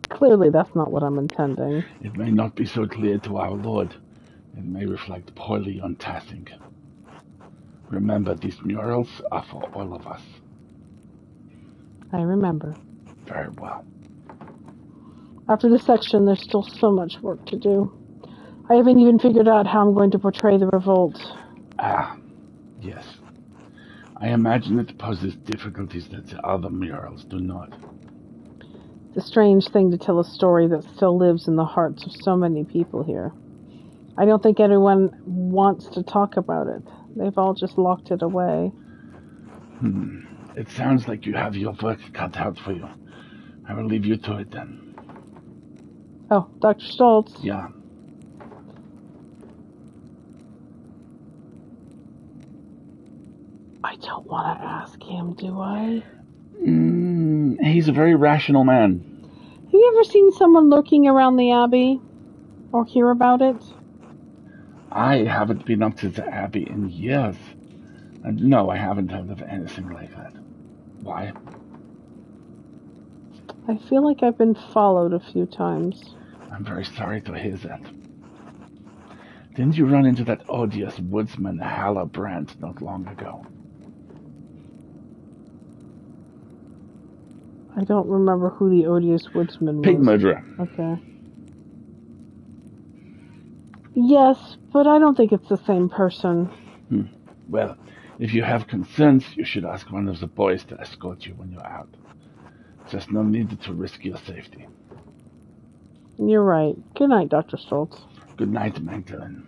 Clearly, that's not what I'm intending. It may not be so clear to our Lord. It may reflect poorly on Tassing. Remember, these murals are for all of us. I remember. Very well. After this section, there's still so much work to do. I haven't even figured out how I'm going to portray the revolt. Ah, yes. I imagine it poses difficulties that the other murals do not. It's a strange thing to tell a story that still lives in the hearts of so many people here. I don't think anyone wants to talk about it. They've all just locked it away. It sounds like you have your work cut out for you. I will leave you to it then. Oh, Dr. Stoltz. Yeah. I don't want to ask him, do I? He's a very rational man. Have you ever seen someone lurking around the Abbey? Or hear about it? I haven't been up to the Abbey in years. And no, I haven't heard of anything like that. Why? I feel like I've been followed a few times. I'm very sorry to hear that. Didn't you run into that odious woodsman Hallebrand not long ago? I don't remember who the odious woodsman was. Pig murderer. Okay. Yes, but I don't think it's the same person. Well, if you have concerns, you should ask one of the boys to escort you when you're out. Just no need to risk your safety. You're right. Good night, Dr. Stoltz. Good night, Magdalene.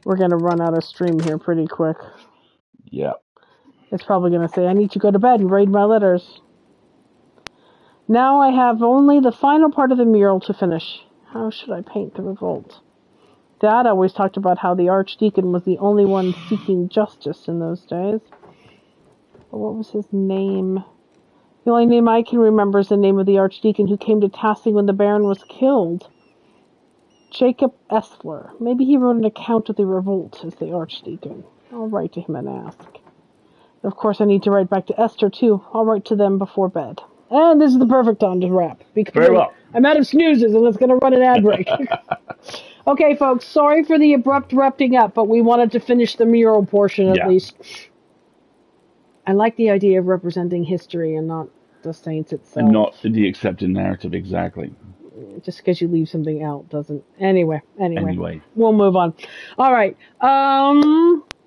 We're going to run out of stream here pretty quick. Yeah. It's probably going to say, I need to go to bed and read my letters. Now I have only the final part of the mural to finish. How should I paint the revolt? Dad always talked about how the archdeacon was the only one seeking justice in those days. But what was his name? The only name I can remember is the name of the archdeacon who came to Tassing when the Baron was killed. Jacob Essler. Maybe he wrote an account of the revolt as the archdeacon. I'll write to him and ask. Of course, I need to write back to Esther, too. I'll write to them before bed. And this is the perfect time to wrap. Because Very well. I'm out of snoozes, and it's going to run an ad break. Okay, folks, sorry for the abrupt wrapping up, but we wanted to finish the mural portion at least. I like the idea of representing history and not the saints itself. And not the accepted narrative, exactly. Just because you leave something out doesn't... Anyway. We'll move on. All right.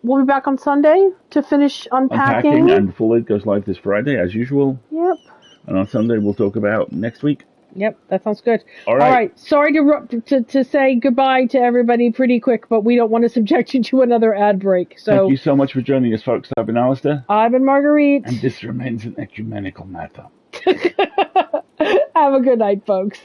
We'll be back on Sunday to finish unpacking. And Full It goes live this Friday, as usual. Yep. And on Sunday, we'll talk about next week. Yep, that sounds good. All right. Sorry to say goodbye to everybody pretty quick, but we don't want to subject you to another ad break. So thank you so much for joining us, folks. I've been Alistair. I've been Marguerite. And this remains an ecumenical matter. Have a good night, folks.